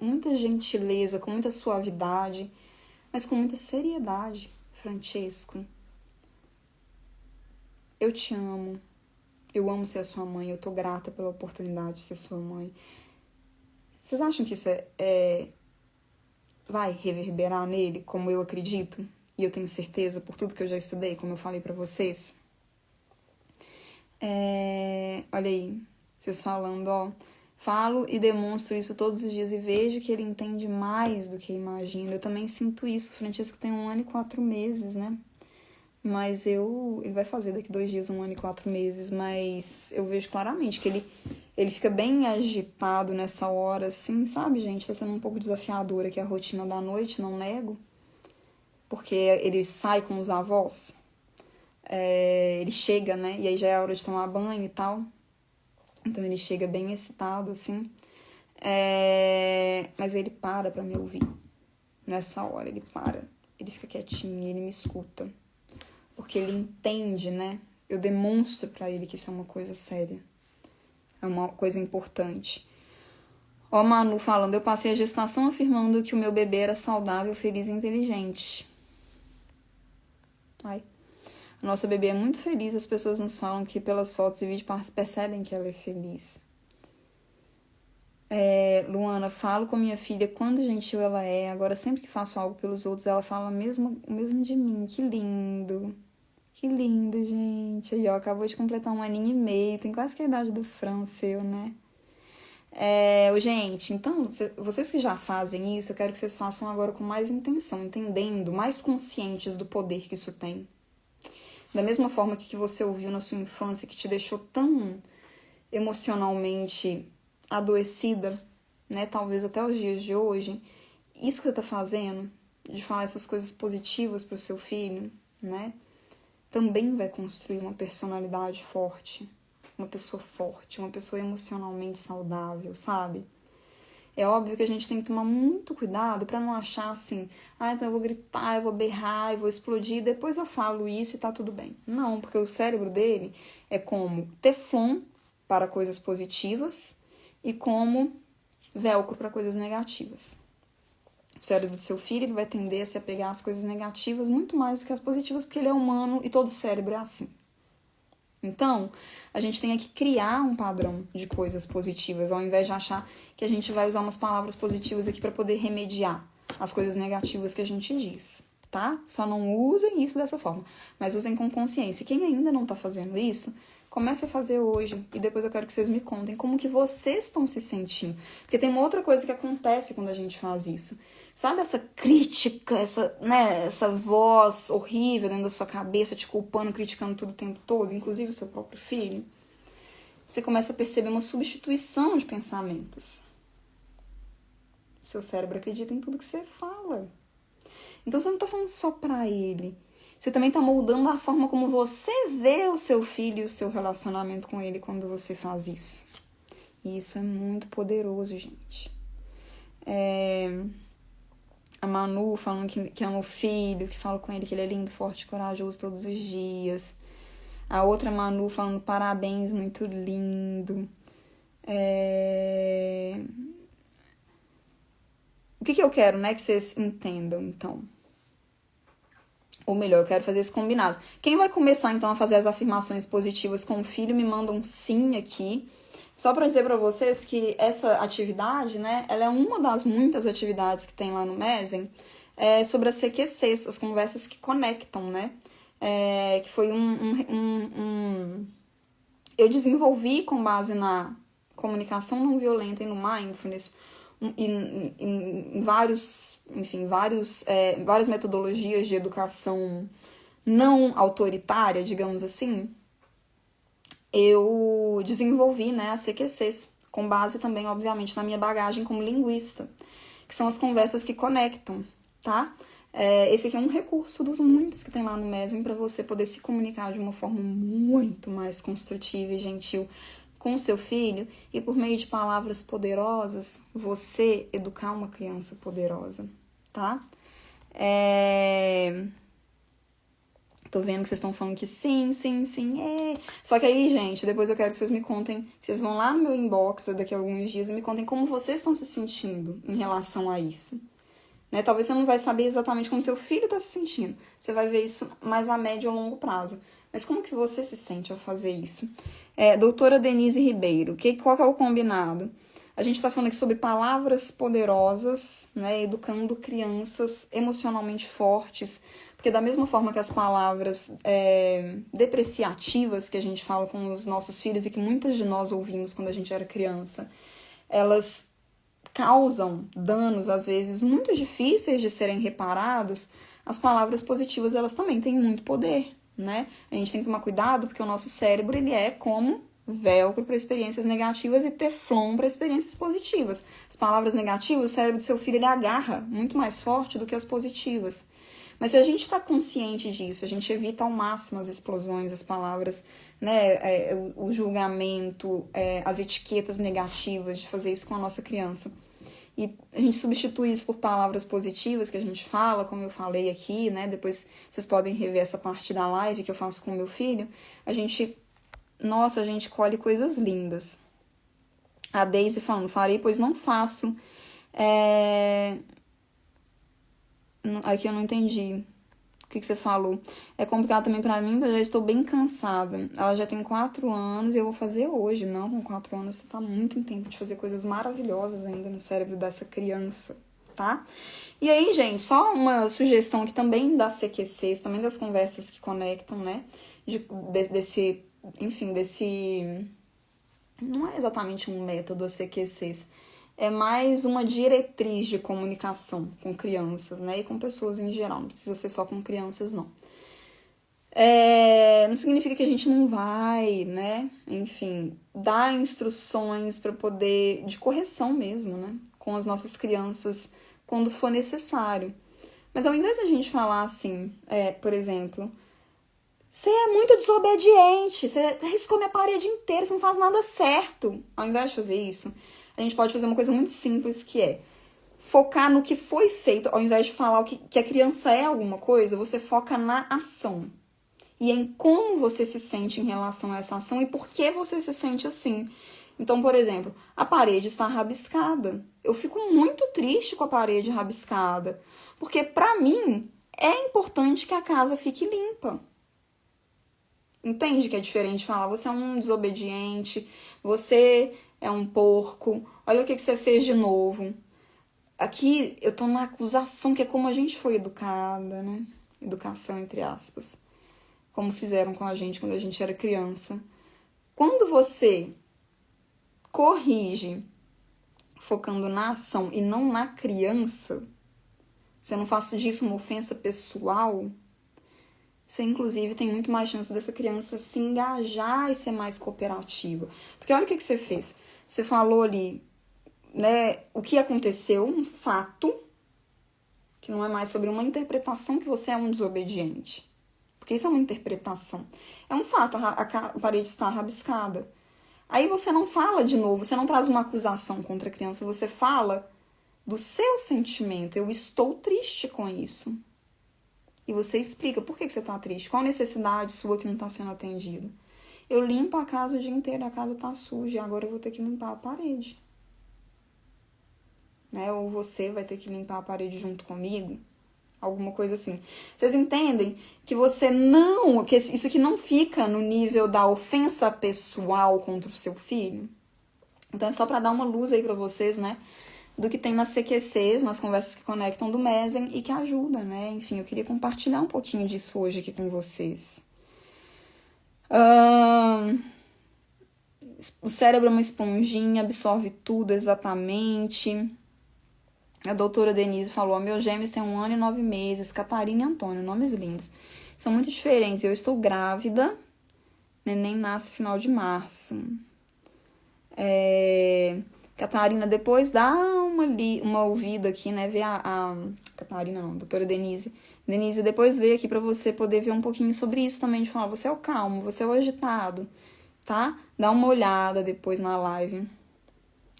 muita gentileza, com muita suavidade, mas com muita seriedade. Francesco, eu te amo, eu amo ser a sua mãe, eu tô grata pela oportunidade de ser sua mãe. Vocês acham que isso vai reverberar nele, como eu acredito? E eu tenho certeza, por tudo que eu já estudei, como eu falei pra vocês? Olha aí, vocês falando, ó. Falo e demonstro isso todos os dias e vejo que ele entende mais do que imagino. Eu também sinto isso. O Francisco tem 1 ano e 4 meses, né? Mas ele vai fazer daqui 2 dias 1 ano e 4 meses, mas eu vejo claramente que ele fica bem agitado nessa hora, assim, sabe, gente? Tá sendo um pouco desafiador aqui a rotina da noite, não nego. Porque ele sai com os avós, ele chega, né? E aí já é a hora de tomar banho e tal. Então ele chega bem excitado, assim. Mas ele para pra me ouvir. Nessa hora, ele para. Ele fica quietinho, ele me escuta. Porque ele entende, né? Eu demonstro pra ele que isso é uma coisa séria. É uma coisa importante. Ó, Manu falando: eu passei a gestação afirmando que o meu bebê era saudável, feliz e inteligente. Ai. A nossa bebê é muito feliz, as pessoas nos falam que pelas fotos e vídeos percebem que ela é feliz. Luana, falo com minha filha quando gentil ela é, agora sempre que faço algo pelos outros ela fala o mesmo de mim. Que lindo, gente. Aí, ó, acabou de completar 1 aninho e meio, tem quase que a idade do Fran, seu, né? Gente, então, vocês que já fazem isso, eu quero que vocês façam agora com mais intenção, entendendo, mais conscientes do poder que isso tem. Da mesma forma que você ouviu na sua infância, que te deixou tão emocionalmente adoecida, né? Talvez até os dias de hoje. Isso que você tá fazendo, de falar essas coisas positivas pro seu filho, né? Também vai construir uma personalidade forte, uma pessoa emocionalmente saudável, sabe? É óbvio que a gente tem que tomar muito cuidado para não achar assim, então eu vou gritar, eu vou berrar, eu vou explodir, depois eu falo isso e tá tudo bem. Não, porque o cérebro dele é como teflon para coisas positivas e como velcro para coisas negativas. O cérebro do seu filho ele vai tender a se apegar às coisas negativas muito mais do que às positivas, porque ele é humano e todo cérebro é assim. Então, a gente tem que criar um padrão de coisas positivas, ao invés de achar que a gente vai usar umas palavras positivas aqui para poder remediar as coisas negativas que a gente diz, tá? Só não usem isso dessa forma, mas usem com consciência. Quem ainda não tá fazendo isso, comece a fazer hoje e depois eu quero que vocês me contem como que vocês estão se sentindo. Porque tem uma outra coisa que acontece quando a gente faz isso. Sabe essa crítica, essa voz horrível dentro da sua cabeça, te culpando, criticando tudo o tempo todo, inclusive o seu próprio filho? Você começa a perceber uma substituição de pensamentos. O seu cérebro acredita em tudo que você fala. Então você não tá falando só pra ele. Você também tá moldando a forma como você vê o seu filho e o seu relacionamento com ele quando você faz isso. E isso é muito poderoso, gente. A Manu falando que ama o filho, que fala com ele que ele é lindo, forte, corajoso todos os dias. A outra Manu falando parabéns, muito lindo. O que eu quero, né, que vocês entendam, então? Ou melhor, eu quero fazer esse combinado. Quem vai começar, então, a fazer as afirmações positivas com o filho, me manda um sim aqui. Só para dizer para vocês que essa atividade, né, ela é uma das muitas atividades que tem lá no Mesen, sobre as CQCs, as conversas que conectam, né? Que foi eu desenvolvi com base na comunicação não violenta e no mindfulness, em várias metodologias de educação não autoritária, digamos assim, eu desenvolvi, né, as CQCs, com base também, obviamente, na minha bagagem como linguista, que são as conversas que conectam, tá? Esse aqui é um recurso dos muitos que tem lá no Mesen para você poder se comunicar de uma forma muito mais construtiva e gentil com o seu filho e por meio de palavras poderosas, você educar uma criança poderosa, tá? Tô vendo que vocês estão falando que sim. Só que aí, gente, depois eu quero que vocês me contem, vocês vão lá no meu inbox daqui a alguns dias e me contem como vocês estão se sentindo em relação a isso. Né? Talvez você não vai saber exatamente como seu filho está se sentindo. Você vai ver isso mais a médio ou longo prazo. Mas como que você se sente ao fazer isso? Doutora Denise Ribeiro, qual que é o combinado? A gente está falando aqui sobre palavras poderosas, né? Educando crianças emocionalmente fortes. Porque da mesma forma que as palavras depreciativas que a gente fala com os nossos filhos e que muitas de nós ouvimos quando a gente era criança, elas causam danos, às vezes, muito difíceis de serem reparados, as palavras positivas, elas também têm muito poder, né? A gente tem que tomar cuidado, porque o nosso cérebro, ele é como velcro para experiências negativas e teflon para experiências positivas. As palavras negativas, o cérebro do seu filho, ele agarra muito mais forte do que as positivas. Mas se a gente está consciente disso, a gente evita ao máximo as explosões, as palavras, né, o julgamento, as etiquetas negativas, de fazer isso com a nossa criança. E a gente substitui isso por palavras positivas que a gente fala, como eu falei aqui, né? Depois vocês podem rever essa parte da live que eu faço com meu filho. A gente colhe coisas lindas. A Daisy falando, farei, pois não faço. Aqui eu não entendi o que você falou. É complicado também pra mim, porque eu já estou bem cansada. Ela já tem 4 anos e eu vou fazer hoje. Não, com 4 anos você tá muito em tempo de fazer coisas maravilhosas ainda no cérebro dessa criança, tá? E aí, gente, só uma sugestão aqui também das CQCs, também das conversas que conectam, né? Desse não é exatamente um método a CQCs, é mais uma diretriz de comunicação com crianças, né? E com pessoas em geral, não precisa ser só com crianças, não. Não significa que a gente não vai, né? Enfim, dar instruções para poder, de correção mesmo, né? Com as nossas crianças quando for necessário. Mas ao invés de a gente falar assim, por exemplo, você é muito desobediente, você riscou minha parede inteira, você não faz nada certo. Ao invés de fazer isso, a gente pode fazer uma coisa muito simples, que é focar no que foi feito. Ao invés de falar que a criança é alguma coisa, você foca na ação. E em como você se sente em relação a essa ação e por que você se sente assim. Então, por exemplo, a parede está rabiscada. Eu fico muito triste com a parede rabiscada, porque para mim é importante que a casa fique limpa. Entende que é diferente falar, você é um desobediente, você é um porco, olha o que você fez de novo. Aqui eu tô na acusação, que é como a gente foi educada, né? Educação entre aspas. Como fizeram com a gente quando a gente era criança. Quando você corrige focando na ação e não na criança, você não faz disso uma ofensa pessoal, você inclusive tem muito mais chance dessa criança se engajar e ser mais cooperativa. Porque olha o que você fez. Você falou ali, né, o que aconteceu, um fato, que não é mais sobre uma interpretação que você é um desobediente. Porque isso é uma interpretação. É um fato, a parede está rabiscada. Aí você não fala de novo, você não traz uma acusação contra a criança, você fala do seu sentimento. Eu estou triste com isso. E você explica por que você está triste, qual a necessidade sua que não está sendo atendida. Eu limpo a casa o dia inteiro, a casa está suja, e agora eu vou ter que limpar a parede. Né? Ou você vai ter que limpar a parede junto comigo. Alguma coisa assim. Vocês entendem que você não... que isso aqui não fica no nível da ofensa pessoal contra o seu filho? Então é só para dar uma luz aí para vocês, né? Do que tem nas CQCs, nas conversas que conectam do Mesen e que ajuda, né? Enfim, eu queria compartilhar um pouquinho disso hoje aqui com vocês. O cérebro é uma esponjinha, absorve tudo exatamente. A doutora Denise falou, meus gêmeos têm 1 ano e 9 meses, Catarina e Antônio, nomes lindos. São muito diferentes, eu estou grávida, neném nasce final de março. Catarina, depois dá uma ouvida aqui, né, vê a Catarina não, a doutora Denise. Denise, depois vê aqui pra você poder ver um pouquinho sobre isso também, de falar, você é o calmo, você é o agitado, tá? Dá uma olhada depois na live.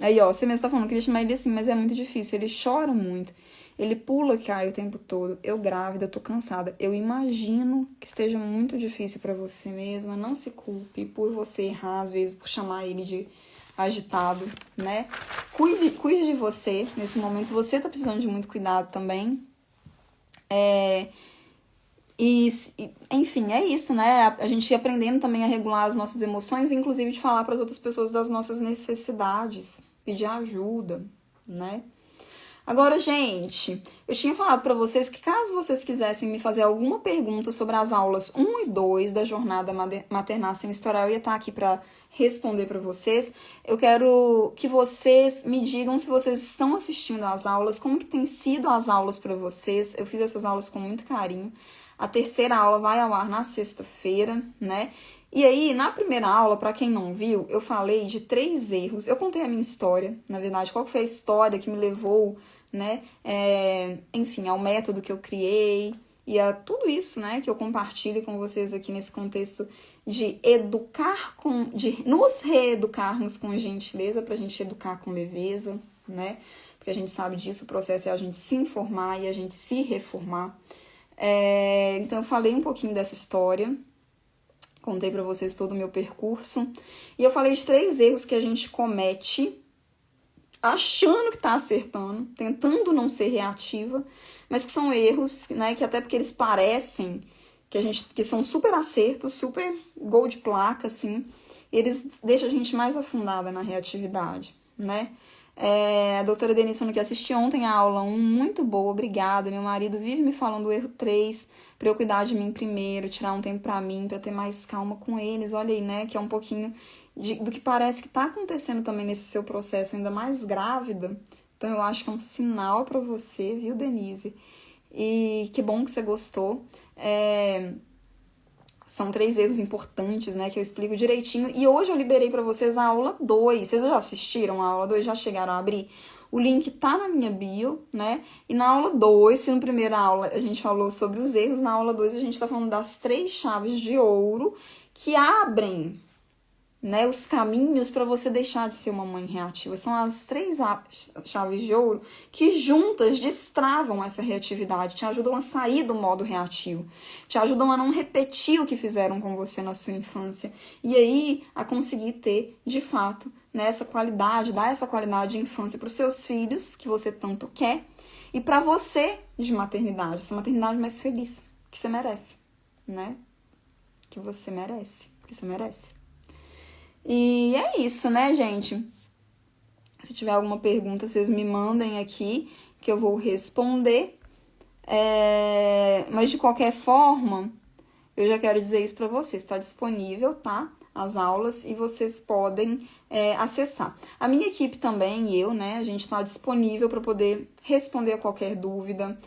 Aí, ó, você mesmo tá falando, queria chamar ele assim, mas é muito difícil. Ele chora muito. Ele pula, cai o tempo todo. Eu grávida, tô cansada. Eu imagino que esteja muito difícil pra você mesma. Não se culpe por você errar, às vezes, por chamar ele de agitado, né? Cuide de você nesse momento. Você tá precisando de muito cuidado também. Enfim, é isso, né? A gente ir aprendendo também a regular as nossas emoções, inclusive de falar para as outras pessoas das nossas necessidades, pedir ajuda, né? Agora, gente, eu tinha falado para vocês que caso vocês quisessem me fazer alguma pergunta sobre as aulas 1 e 2 da jornada Maternar Sem Estourar, eu ia estar aqui para responder para vocês. Eu quero que vocês me digam se vocês estão assistindo às aulas, como que tem sido as aulas para vocês. Eu fiz essas aulas com muito carinho. A terceira aula vai ao ar na sexta-feira, né? E aí, na primeira aula, para quem não viu, eu falei de 3 erros. Eu contei a minha história, na verdade, qual foi a história que me levou, né? Enfim, ao método que eu criei e a tudo isso, né? Que eu compartilho com vocês aqui nesse contexto de de nos reeducarmos com gentileza pra gente educar com leveza, né? Porque a gente sabe disso, o processo é a gente se informar e a gente se reformar. Então eu falei um pouquinho dessa história, contei pra vocês todo o meu percurso, e eu falei de 3 erros que a gente comete achando que tá acertando, tentando não ser reativa, mas que são erros, né, que até porque eles parecem que são super acertos, super gol de placa, assim, eles deixam a gente mais afundada na reatividade, né? A doutora Denise falando que assisti ontem a aula 1, muito boa, obrigada. Meu marido vive me falando o erro 3, pra eu cuidar de mim primeiro, tirar um tempo pra mim, pra ter mais calma com eles. Olha aí, né, que é um pouquinho do que parece que está acontecendo também nesse seu processo, ainda mais grávida. Então, eu acho que é um sinal para você, viu, Denise? E que bom que você gostou. São 3 erros importantes, né, que eu explico direitinho. E hoje eu liberei para vocês a aula 2. Vocês já assistiram a aula 2? Já chegaram a abrir? O link tá na minha bio, né? E na aula 2, se na primeira aula a gente falou sobre os erros, na aula 2 a gente tá falando das 3 chaves de ouro que abrem, né, os caminhos para você deixar de ser uma mãe reativa. São as 3 chaves de ouro que juntas destravam essa reatividade, te ajudam a sair do modo reativo, te ajudam a não repetir o que fizeram com você na sua infância e aí a conseguir ter, de fato, né, essa qualidade, dar essa qualidade de infância para os seus filhos, que você tanto quer, e para você de maternidade, essa maternidade mais feliz, que você merece, né? Que você merece, que você merece. E é isso, né, gente? Se tiver alguma pergunta, vocês me mandem aqui, que eu vou responder. Mas, de qualquer forma, eu já quero dizer isso para vocês. Está disponível, tá? As aulas e vocês podem acessar. A minha equipe também e eu, né? A gente está disponível para poder responder a qualquer dúvida.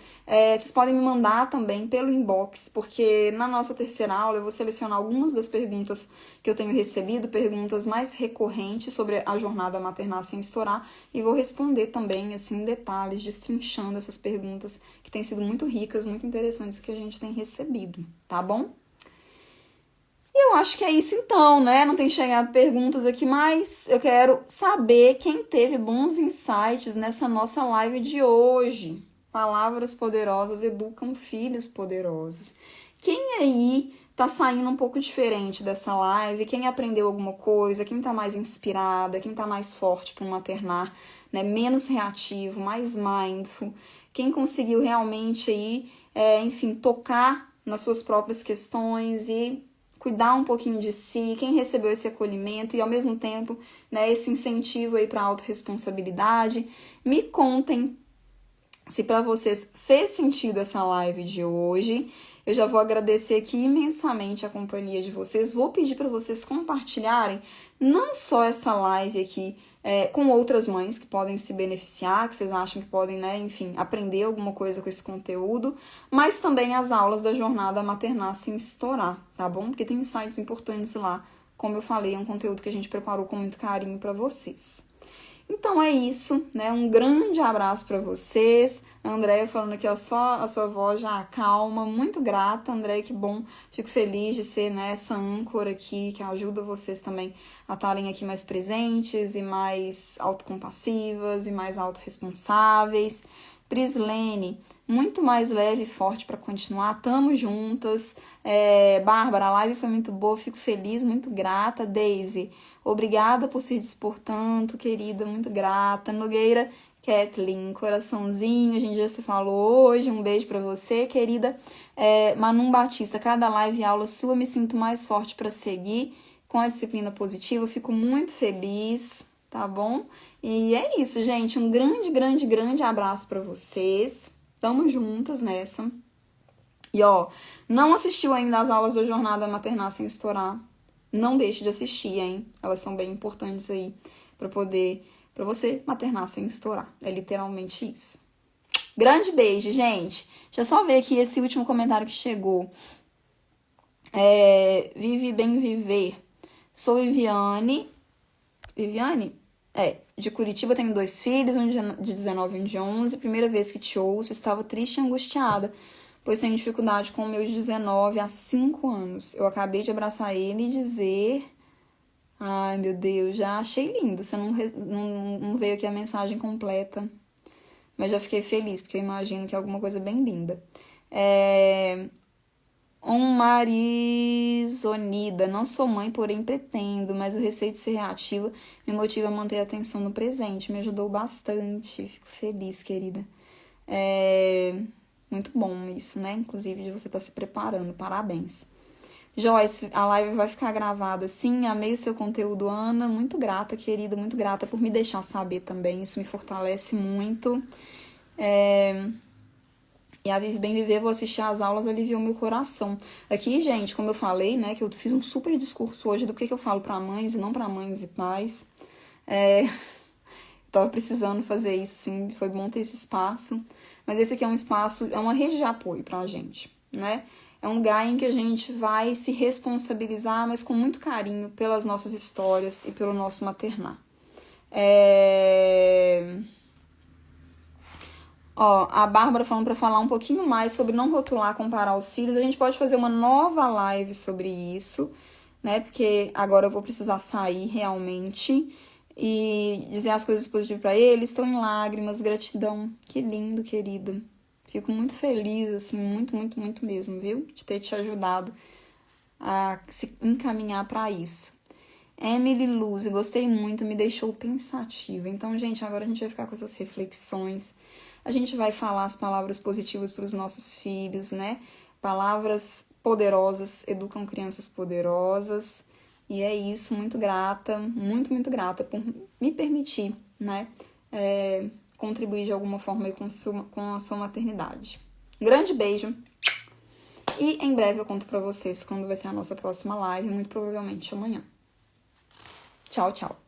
Vocês podem me mandar também pelo inbox, porque na nossa terceira aula eu vou selecionar algumas das perguntas que eu tenho recebido, perguntas mais recorrentes sobre a jornada maternar sem estourar, e vou responder também, assim, em detalhes, destrinchando essas perguntas que têm sido muito ricas, muito interessantes que a gente tem recebido, tá bom? E eu acho que é isso então, né? Não tem chegado perguntas aqui, mas eu quero saber quem teve bons insights nessa nossa live de hoje. Palavras poderosas educam filhos poderosos. Quem aí tá saindo um pouco diferente dessa live? Quem aprendeu alguma coisa? Quem tá mais inspirada? Quem tá mais forte para maternar, né? Menos reativo, mais mindful? Quem conseguiu realmente aí, enfim, tocar nas suas próprias questões e cuidar um pouquinho de si, quem recebeu esse acolhimento e, ao mesmo tempo, né, esse incentivo aí para a autorresponsabilidade. Me contem se para vocês fez sentido essa live de hoje. Eu já vou agradecer aqui imensamente a companhia de vocês. Vou pedir para vocês compartilharem não só essa live aqui com outras mães que podem se beneficiar, que vocês acham que podem, né, enfim, aprender alguma coisa com esse conteúdo, mas também as aulas da jornada maternar sem estourar, tá bom? Porque tem insights importantes lá. Como eu falei, é um conteúdo que a gente preparou com muito carinho para vocês. Então é isso, né? Um grande abraço para vocês. A Andréia falando aqui, ó, só a sua voz já acalma. Muito grata, Andréia, que bom. Fico feliz de ser, né, essa âncora aqui que ajuda vocês também a estarem aqui mais presentes e mais autocompassivas e mais autorresponsáveis. Prislene, muito mais leve e forte para continuar. Tamo juntas. Bárbara, a live foi muito boa, fico feliz, muito grata. Daisy, obrigada por se dispor tanto, querida, muito grata. Nogueira, Kathleen, coraçãozinho, a gente já se falou hoje, um beijo pra você, querida. Manum Batista, cada live e aula sua me sinto mais forte para seguir com a disciplina positiva, fico muito feliz, tá bom? E é isso, gente, um grande, grande, grande abraço pra vocês, tamo juntas nessa. E ó, não assistiu ainda às aulas da Jornada Maternar Sem Estourar? Não deixe de assistir, hein? Elas são bem importantes aí para você maternar sem estourar. É literalmente isso. Grande beijo, gente. Deixa eu só ver aqui esse último comentário que chegou. Vive bem viver. Sou Viviane. Viviane? De Curitiba, tenho 2 filhos, um de 19 e um de 11. Primeira vez que te ouço, estava triste e angustiada, pois tenho dificuldade com o meu de 19 há 5 anos. Eu acabei de abraçar ele e dizer... Ai, meu Deus, já achei lindo. Você não veio aqui a mensagem completa, mas já fiquei feliz, porque eu imagino que é alguma coisa bem linda. Marisonida, não sou mãe, porém pretendo, mas o receio de ser reativa me motiva a manter a atenção no presente. Me ajudou bastante, fico feliz, querida. Muito bom isso, né? Inclusive de você estar se preparando, parabéns. Joyce, a live vai ficar gravada, sim, amei o seu conteúdo, Ana, muito grata, querida, muito grata por me deixar saber também, isso me fortalece muito. E a Vive Bem Viver, vou assistir às aulas, aliviou meu coração. Aqui, gente, como eu falei, né, que eu fiz um super discurso hoje do que eu falo para mães e não para mães e pais. Tava precisando fazer isso, assim, foi bom ter esse espaço. Mas esse aqui é um espaço, é uma rede de apoio pra gente, né? É um lugar em que a gente vai se responsabilizar, mas com muito carinho, pelas nossas histórias e pelo nosso maternar. Ó, a Bárbara falando para falar um pouquinho mais sobre não rotular, comparar os filhos. A gente pode fazer uma nova live sobre isso, né? Porque agora eu vou precisar sair realmente e dizer as coisas positivas para eles. Estou em lágrimas, gratidão. Que lindo, querida. Fico muito feliz, assim, muito, muito, muito mesmo, viu? De ter te ajudado a se encaminhar para isso. Emily Luz, gostei muito, me deixou pensativa. Então, gente, agora a gente vai ficar com essas reflexões. A gente vai falar as palavras positivas para os nossos filhos, né? Palavras poderosas educam crianças poderosas. E é isso, muito grata, muito, muito grata por me permitir, né? Contribuir de alguma forma aí com a sua maternidade. Grande beijo. E em breve eu conto para vocês quando vai ser a nossa próxima live, muito provavelmente amanhã. Tchau, tchau.